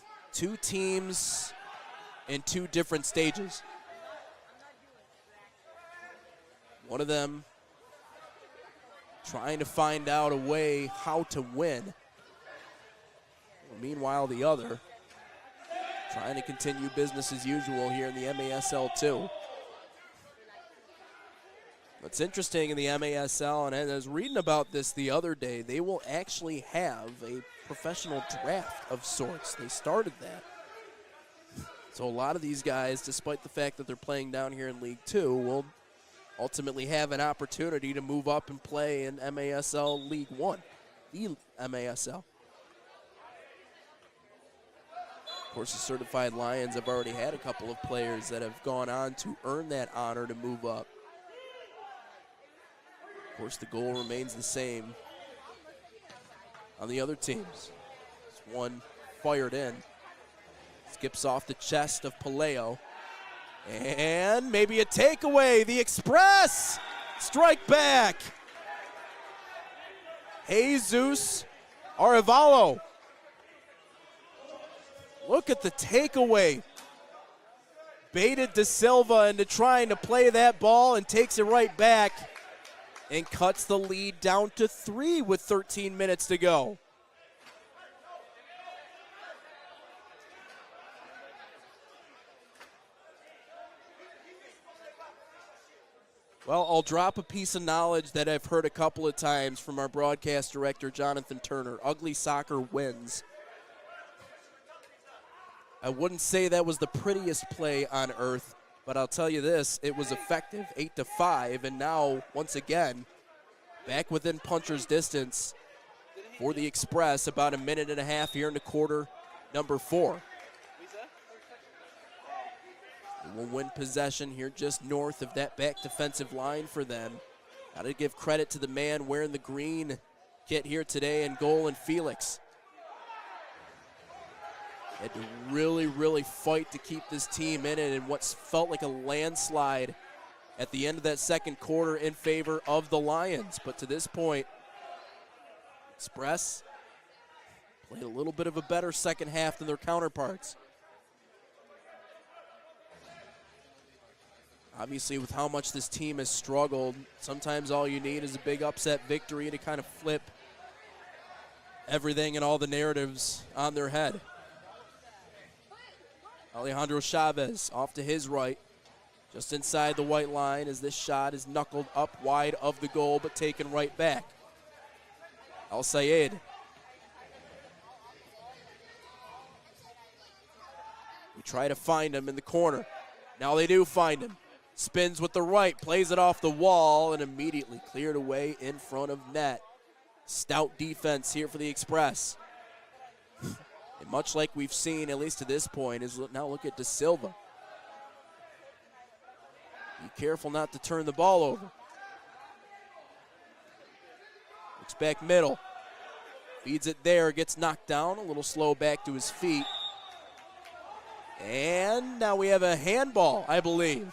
teams in 2 different stages. One of them trying to find out a way how to win. Meanwhile, the other trying to continue business as usual here in the MASL 2. What's interesting in the MASL, and I was reading about this the other day, they will actually have a professional draft of sorts. They started that. So a lot of these guys, despite the fact that they're playing down here in League 2, will ultimately have an opportunity to move up and play in MASL League 1, the MASL. Of course, the Certified Lions have already had a couple of players that have gone on to earn that honor to move up. Of course, the goal remains the same on the other teams. This one fired in. Skips off the chest of Paleo. And maybe a takeaway. The Express strike back. Jesus Arevalo. Look at the takeaway. Baited De Silva into trying to play that ball and takes it right back and cuts the lead down to 3 with 13 minutes to go. Well, I'll drop a piece of knowledge that I've heard a couple of times from our broadcast director, Jonathan Turner. Ugly soccer wins. I wouldn't say that was the prettiest play on earth, but I'll tell you this, it was effective, 8-5, and now, once again, back within puncher's distance for the Express, about a minute and a half here in the quarter, number 4. They will win possession here just north of that back defensive line for them. Got to give credit to the man wearing the green kit here today in goal, and Felix. Had to really fight to keep this team in it in what felt like a landslide at the end of that second quarter in favor of the Lions. But to this point, Express played a little bit of a better second half than their counterparts. Obviously, with how much this team has struggled, sometimes all you need is a big upset victory to kind of flip everything and all the narratives on their head. Alejandro Chavez off to his right, just inside the white line as this shot is knuckled up wide of the goal but taken right back. Al Sayed. We try to find him in the corner. Now they do find him. Spins with the right, plays it off the wall, and immediately cleared away in front of net. Stout defense here for the Express. And much like we've seen, at least to this point, is now look at De Silva. Be careful not to turn the ball over. Looks back middle. Feeds it there, gets knocked down, a little slow back to his feet. And now we have a handball, I believe.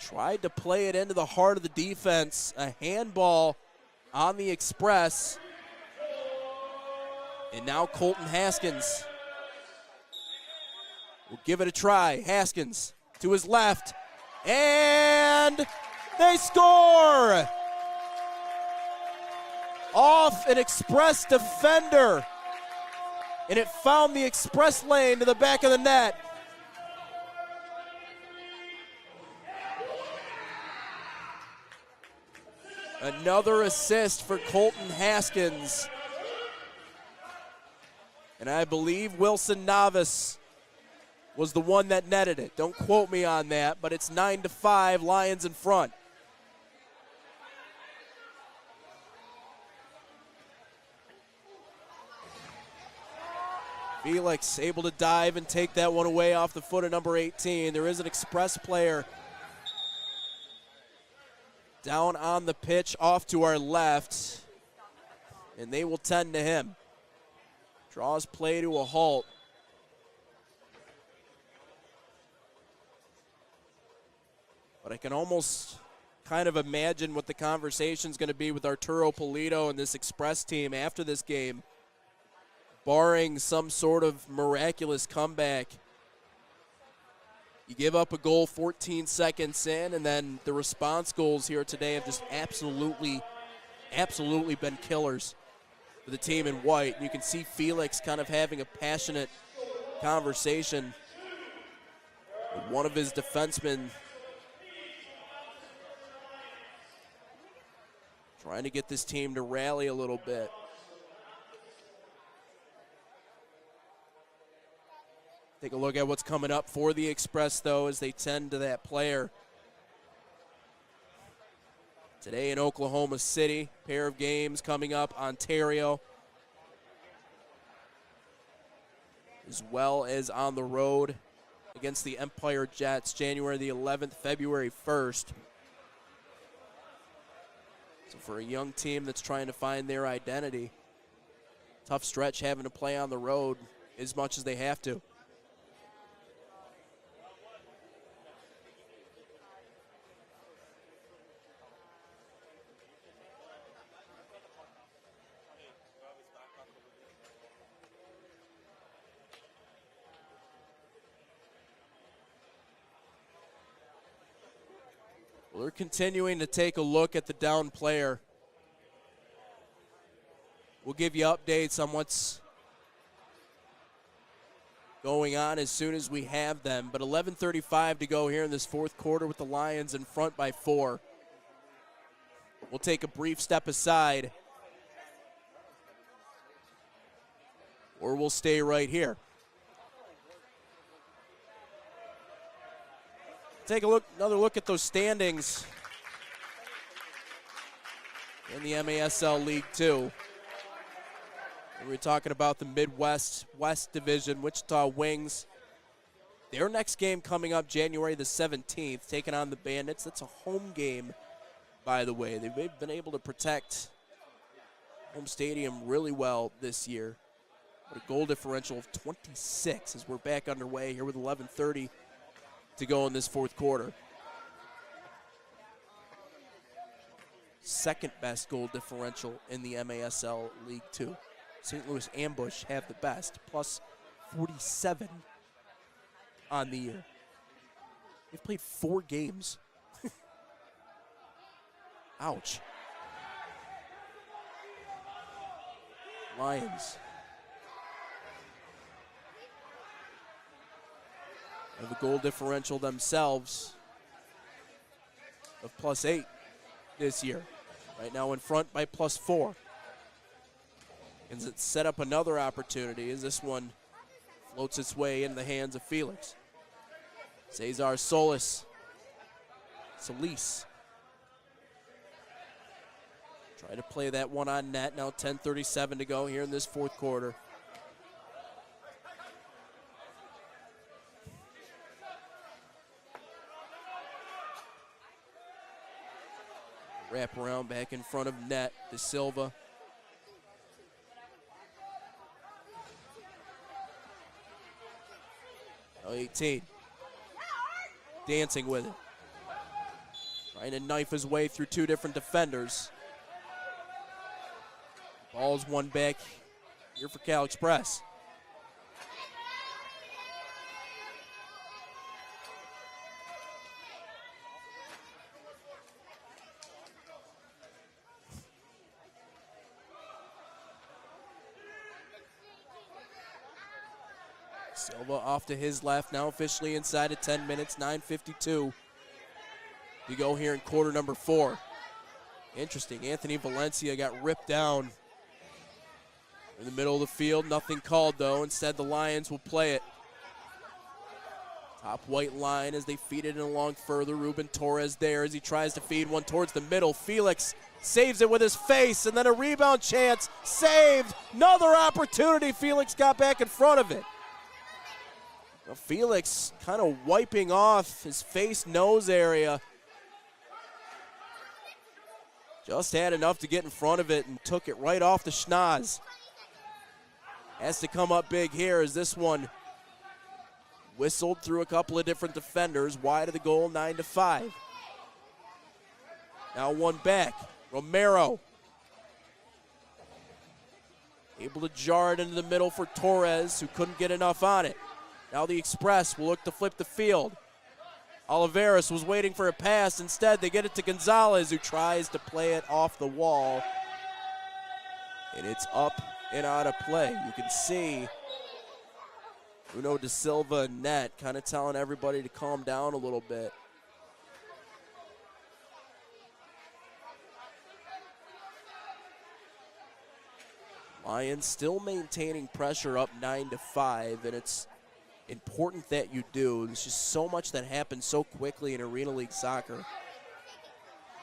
Tried to play it into the heart of the defense. A handball on the Express. And now Colton Haskins will give it a try. Haskins to his left. And they score! Off an Express defender. And it found the Express lane to the back of the net. Another assist for Colton Haskins. And I believe Wilson Navas was the one that netted it. Don't quote me on that, but it's 9-5, Lions in front. Felix able to dive and take that one away off the foot of number 18. There is an Express player down on the pitch off to our left, and they will tend to him. Draws play to a halt. But I can almost kind of imagine what the conversation's going to be with Arturo Pulido and this Express team after this game, barring some sort of miraculous comeback. You give up a goal 14 seconds in, and then the response goals here today have just absolutely been killers for the team in white. You can see Felix kind of having a passionate conversation with one of his defensemen, trying to get this team to rally a little bit. Take a look at what's coming up for the Express, though, as they tend to that player. Today in Oklahoma City, pair of games coming up, Ontario, as well as on the road against the Empire Jets, January the 11th, February 1st. So for a young team that's trying to find their identity, tough stretch having to play on the road as much as they have to. Well, they're continuing to take a look at the down player. We'll give you updates on what's going on as soon as we have them. But 11:35 to go here in this fourth quarter with the Lions in front by 4. We'll take a brief step aside, or we'll stay right here. Take another look at those standings in the MASL League 2. And we're talking about the Midwest West Division, Wichita Wings. Their next game coming up January the 17th, taking on the Bandits. That's a home game, by the way. They've been able to protect home stadium really well this year. But a goal differential of 26 as we're back underway here with 11:30 to go in this fourth quarter. Second best goal differential in the MASL League 2. St. Louis Ambush have the best, plus 47 on the year. They've played 4 games. Ouch. Lions have a goal differential themselves of plus 8 this year. Right now in front by plus 4. And it set up another opportunity as this one floats its way into the hands of Felix. Cesar Solis. Try to play that one on net. Now 10:37 to go here in this fourth quarter. Wrap around back in front of net. De Silva. Now 18. Dancing with it. Trying to knife his way through 2 different defenders. Ball's won back here for Cal Express. Silva off to his left, now officially inside of 10 minutes, 9:52 to go here in quarter number 4. Interesting, Anthony Valencia got ripped down in the middle of the field. Nothing called, though. Instead, the Lions will play it. Top white line as they feed it in along further. Ruben Torres there as he tries to feed one towards the middle. Felix saves it with his face, and then a rebound chance. Saved! Another opportunity. Felix got back in front of it. Now Felix kind of wiping off his face, nose area. Just had enough to get in front of it and took it right off the schnoz. Has to come up big here as this one whistled through a couple of different defenders. Wide of the goal, 9-5. Now one back. Romero. Able to jar it into the middle for Torres, who couldn't get enough on it. Now the Express will look to flip the field. Oliveras was waiting for a pass. Instead, they get it to Gonzalez, who tries to play it off the wall. And it's up and out of play. You can see Bruno De Silva and net kind of telling everybody to calm down a little bit. Lions still maintaining pressure up 9-5, and it's important that you do. There's just so much that happens so quickly in Arena League soccer.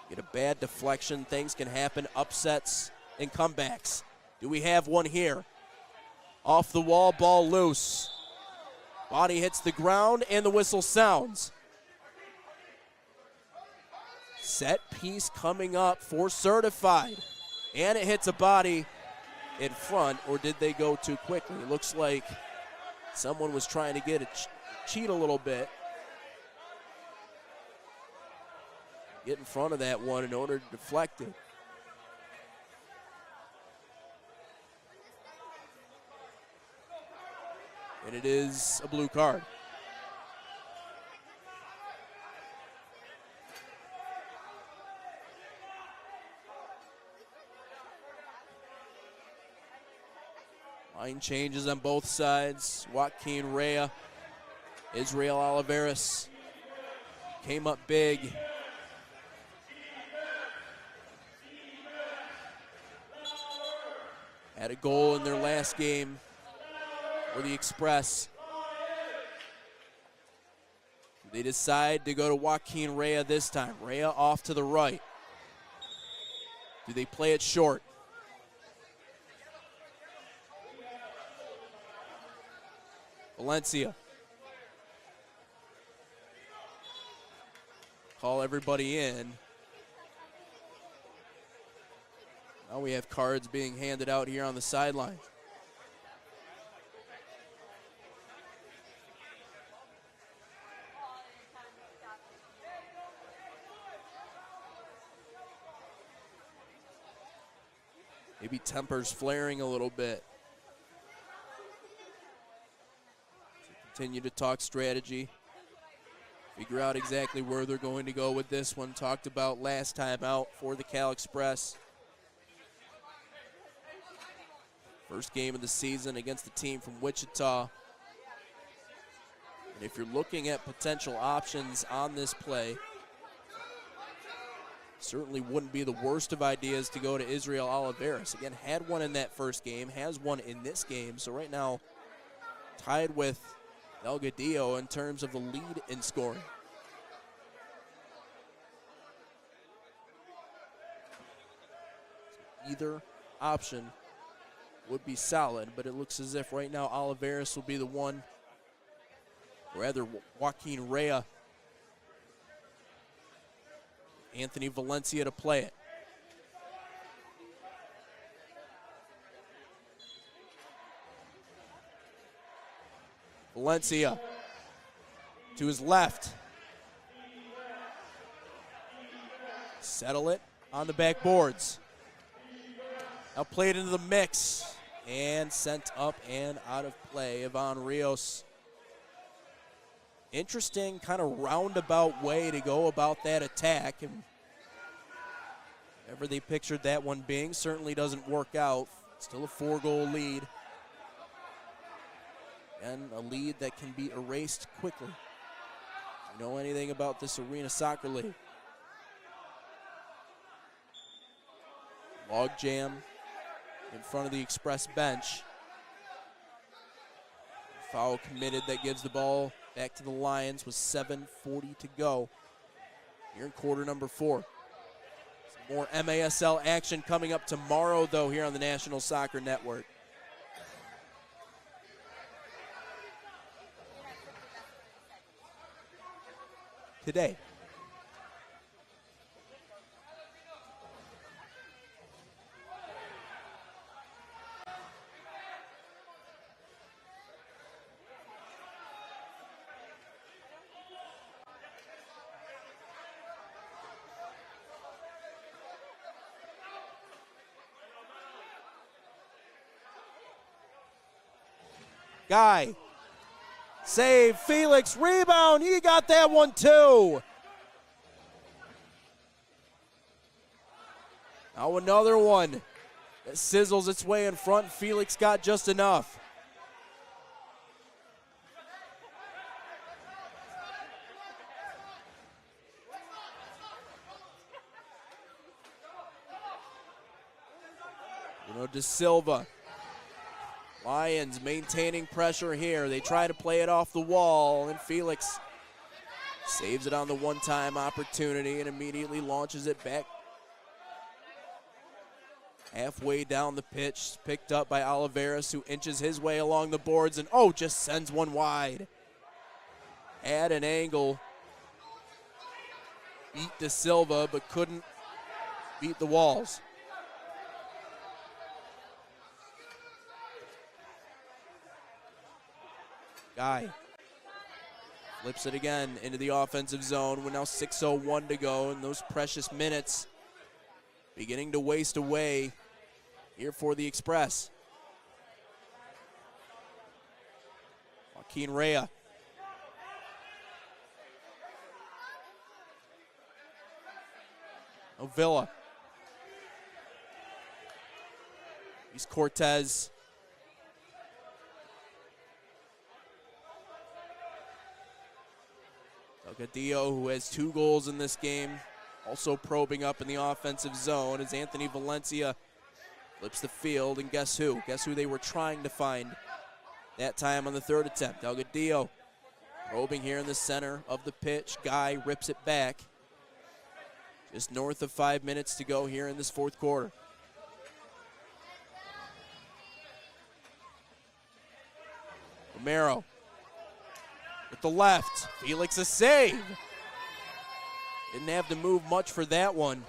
Get a bad deflection, things can happen, upsets and comebacks. Do we have one here? Off the wall, ball loose. Body hits the ground and the whistle sounds. Set piece coming up for Certified. And it hits a body in front, or did they go too quickly? It looks like someone was trying to get a cheat a little bit. Get in front of that one in order to deflect it. And it is a blue card. Line changes on both sides. Joaquin Rea, Israel Oliveras came up big. Had a goal in their last game for the Express. They decide to go to Joaquin Rea this time. Rea off to the right. Do they play it short? Valencia. Call everybody in. Now we have cards being handed out here on the sideline. Maybe tempers flaring a little bit. Continue to talk strategy. Figure out exactly where they're going to go with this one. Talked about last time out for the Cal Express. First game of the season against the team from Wichita. And if you're looking at potential options on this play, certainly wouldn't be the worst of ideas to go to Israel Oliveras. Again, had one in that first game, has one in this game. So right now, tied with Delgadillo in terms of the lead in scoring. So either option would be solid, but it looks as if right now Oliveras will be the one, or rather Joaquin Rea, Anthony Valencia to play it. Valencia to his left. Settle it on the backboards. Now played into the mix and sent up and out of play. Ivan Rios. Interesting kind of roundabout way to go about that attack. And whatever they pictured that one being certainly doesn't work out. Still a 4-goal lead. And a lead that can be erased quickly. If you know anything about this Arena Soccer League. Log jam in front of the Express bench. Foul committed that gives the ball back to the Lions with 7:40 to go here in quarter number 4. Some more MASL action coming up tomorrow, though, here on the National Soccer Network. Today, Guy, save, Felix, rebound, he got that one too. Now another one that sizzles its way in front. Felix got just enough. De Silva. Lions maintaining pressure here. They try to play it off the wall, and Felix saves it on the one-time opportunity and immediately launches it back halfway down the pitch. Picked up by Oliveras, who inches his way along the boards and, just sends one wide. Had an angle, beat De Silva, but couldn't beat the walls. Guy flips it again into the offensive zone. We're now 6:01 to go, and those precious minutes beginning to waste away here for the Express. Joaquin Rea. Villa. He's Cortez. Delgadillo, who has 2 goals in this game, also probing up in the offensive zone as Anthony Valencia flips the field. And guess who? Guess who they were trying to find that time on the 3rd attempt? Delgadillo probing here in the center of the pitch. Guy rips it back. Just north of 5 minutes to go here in this 4th quarter. Romero with the left. Felix a save. Didn't have to move much for that one.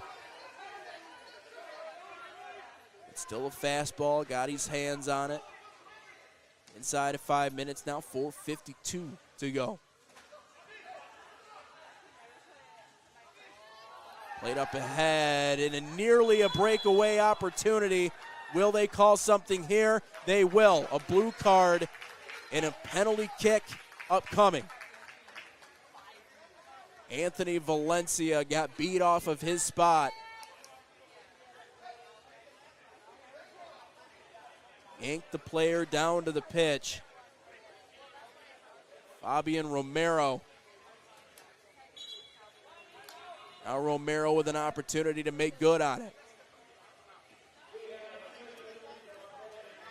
It's still a fastball. Got his hands on it. Inside of 5 minutes now, 4:52 to go. Played up ahead in a nearly a breakaway opportunity. Will they call something here? They will. A blue card and a penalty kick upcoming. Anthony Valencia got beat off of his spot. Yanked the player down to the pitch. Fabian Romero. Now Romero with an opportunity to make good on it.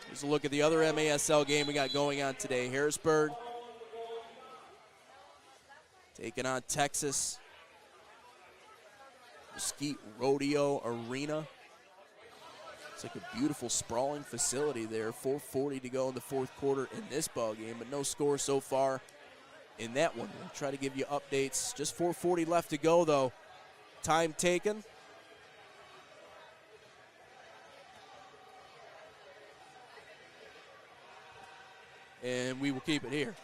Here's a look at the other MASL game we got going on today. Harrisburg taking on Texas. Mesquite Rodeo Arena. It's like a beautiful sprawling facility there. 4:40 to go in the 4th quarter in this ball game, but no score so far in that one. We'll try to give you updates. Just 4:40 left to go though. Time taken. And we will keep it here.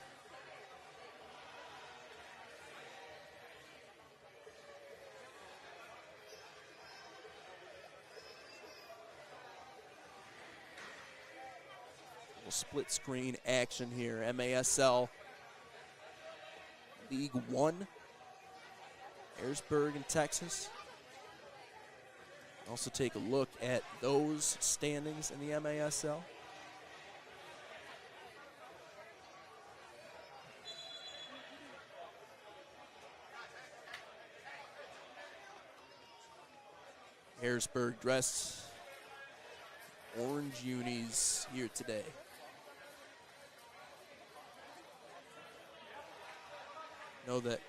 Little split screen action here. MASL League 1. Harrisburg in Texas. Also take a look at those standings in the MASL. Harrisburg dressed orange unis here today. Know that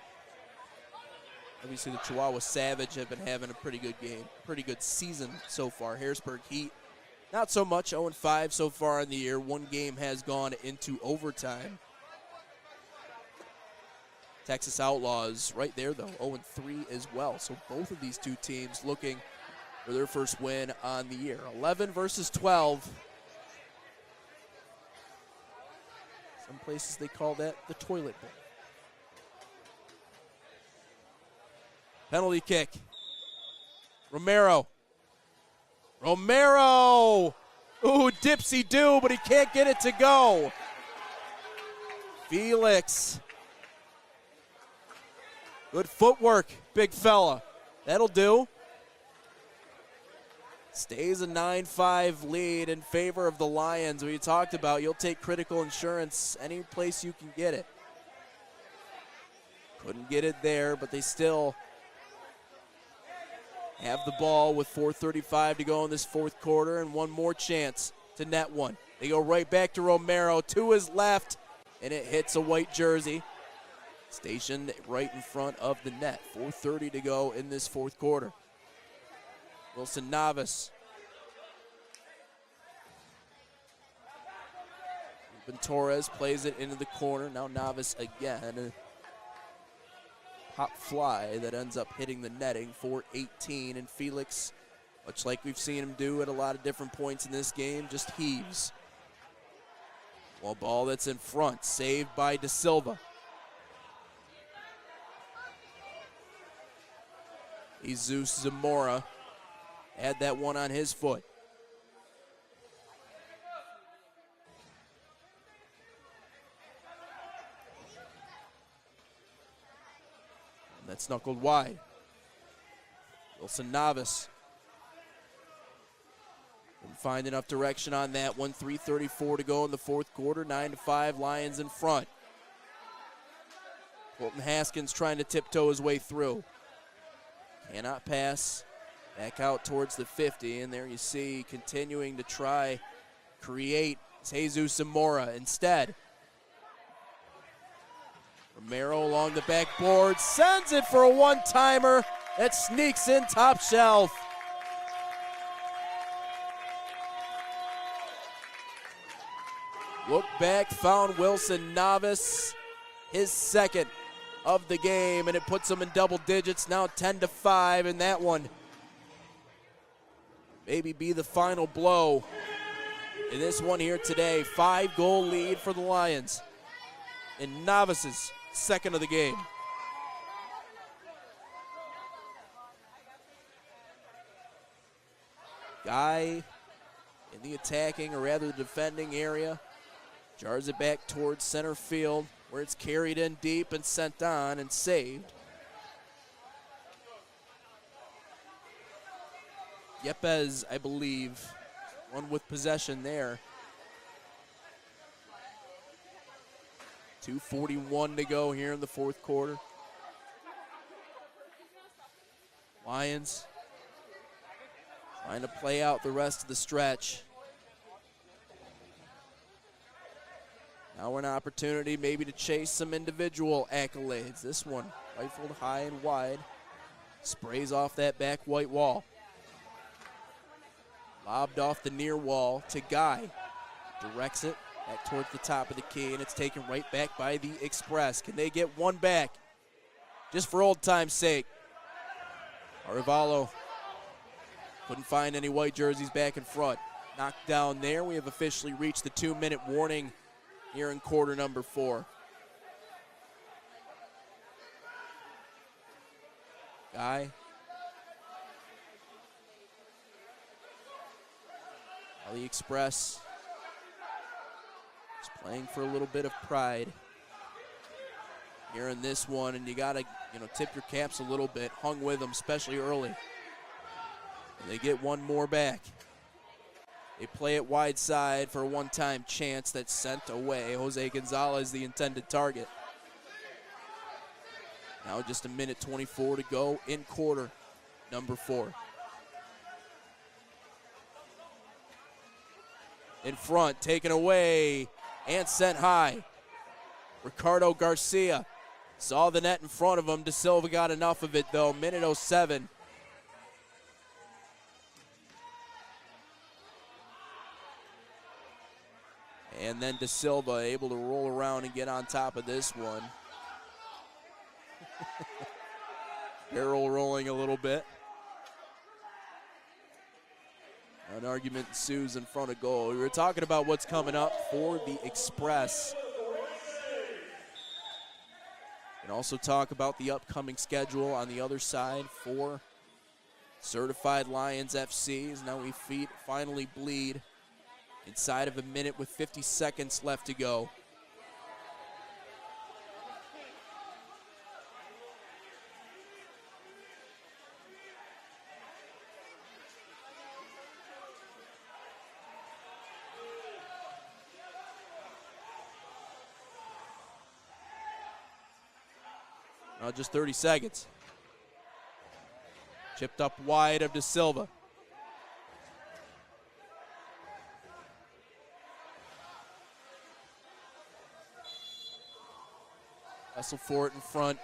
obviously the Chihuahua Savage have been having a pretty good game, pretty good season so far. Harrisburg Heat, not so much, 0-5 so far in the year. One game has gone into overtime. Texas Outlaws right there though, 0-3 as well. So both of these two teams looking for their first win on the year. 11 versus 12. Some places they call that the toilet bowl. Penalty kick. Romero. Romero! Ooh, dipsy-do, but he can't get it to go. Felix. Good footwork, big fella. That'll do. Stays a 9-5 lead in favor of the Lions. We talked about you'll take critical insurance any place you can get it. Couldn't get it there, but they still have the ball with 4:35 to go in this 4th quarter and one more chance to net one. They go right back to Romero, to his left, and it hits a white jersey. Stationed right in front of the net. 4:30 to go in this 4th quarter. Wilson Navas. Ruben Torres plays it into the corner. Now Navas again. pop fly that ends up hitting the netting for 18. And Felix, much like we've seen him do at a lot of different points in this game, just heaves. Well, ball that's in front, saved by De Silva. Jesus Zamora had that one on his foot. And that's knuckled wide. Wilson Navas couldn't find enough direction on that one. 3:34 to go in the fourth quarter. 9-5, Lions in front. Colton Haskins trying to tiptoe his way through. Cannot pass. Back out towards the 50, and there you see continuing to try create Jesus Zamora instead. Romero along the backboard, sends it for a one-timer that sneaks in top shelf. Look back, found Wilson Navas, his second of the game, and it puts him in double digits, now 10-5, and that one maybe be the final blow in this one here today. 5-goal lead for the Lions, and Navas's second of the game. Guy in the attacking, or rather the defending area, jars it back towards center field, where it's carried in deep and sent on and saved. Yepes, I believe, one with possession there. 2:41 to go here in the fourth quarter. Lions trying to play out the rest of the stretch. Now an opportunity maybe to chase some individual accolades. This one rifled high and wide. Sprays off that back white wall. Lobbed off the near wall to Guy. Directs it back towards the top of the key, and it's taken right back by the Express. Can they get one back? Just for old time's sake. Arevalo couldn't find any white jerseys back in front. Knocked down there. We have officially reached the 2-minute warning here in quarter number 4. Guy. The Express is playing for a little bit of pride here in this one, and you gotta, tip your caps a little bit. Hung with them, especially early. And they get one more back. They play it wide side for a one-time chance that's sent away. Jose Gonzalez, the intended target. Now just 1:24 to go in quarter number 4. In front, taken away, and sent high. Ricardo Garcia saw the net in front of him. De Silva got enough of it, though. 1:07. And then De Silva able to roll around and get on top of this one. Barrel rolling a little bit. An argument ensues in front of goal. We were talking about what's coming up for the Express. And also talk about the upcoming schedule on the other side for Certified Lions FCs. Now we finally bleed inside of a minute with 50 seconds left to go. Now just 30 seconds. Chipped up wide of De Silva. Wrestle for it in front.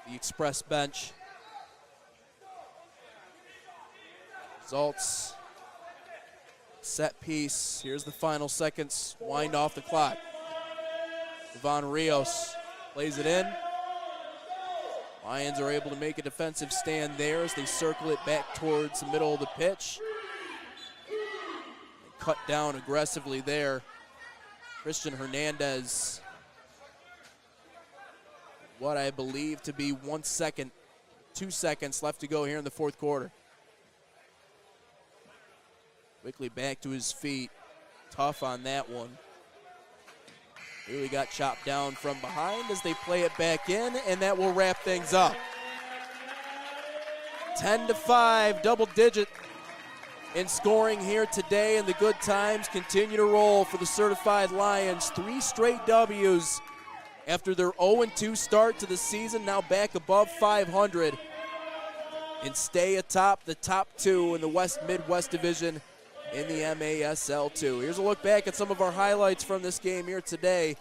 The Express bench. Results. Set piece. Here's the final seconds. Wind off the clock. Ivan Rios plays it in. Lions are able to make a defensive stand there as they circle it back towards the middle of the pitch. And cut down aggressively there. Christian Hernandez, what I believe to be 1 second, 2 seconds left to go here in the fourth quarter. Quickly back to his feet. Tough on that one. Really got chopped down from behind as they play it back in, and that will wrap things up. 10-5, double digit in scoring here today, and the good times continue to roll for the Certified Lions. 3 straight W's after their 0-2 start to the season, now back above 500 and stay atop the top 2 in the West Midwest Division in the MASL 2. Here's a look back at some of our highlights from this game here today.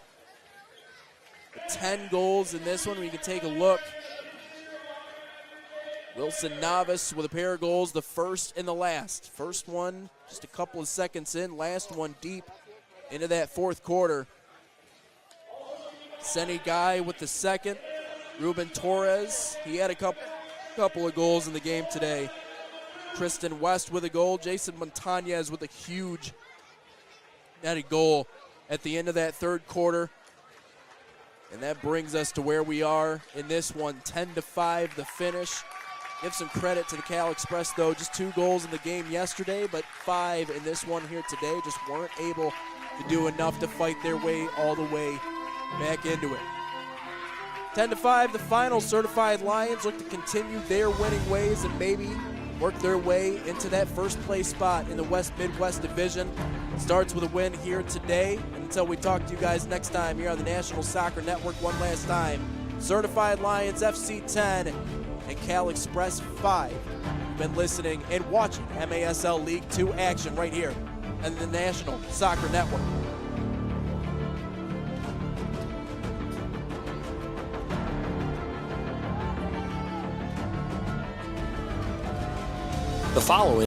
The 10 goals in this one. We can take a look. Wilson Novice with a pair of goals, the first and the last. First one just a couple of seconds in, last one deep into that fourth quarter. Senny Guy with the second. Ruben Torres, he had a couple of goals in the game today. Tristan West with a goal. Jason Montañez with a huge netted goal at the end of that third quarter. And that brings us to where we are in this one, 10-5 the finish. Give some credit to the Cal Express, though. Just 2 goals in the game yesterday, but 5 in this one here today. Just weren't able to do enough to fight their way all the way back into it. 10-5 the final. Certified Lions look to continue their winning ways and maybe work their way into that first place spot in the West Midwest Division. It starts with a win here today. And until we talk to you guys next time here on the National Soccer Network one last time, Certified Lions FC 10 and Cal Express 5. You've been listening and watching MASL League 2 action right here on the National Soccer Network. The following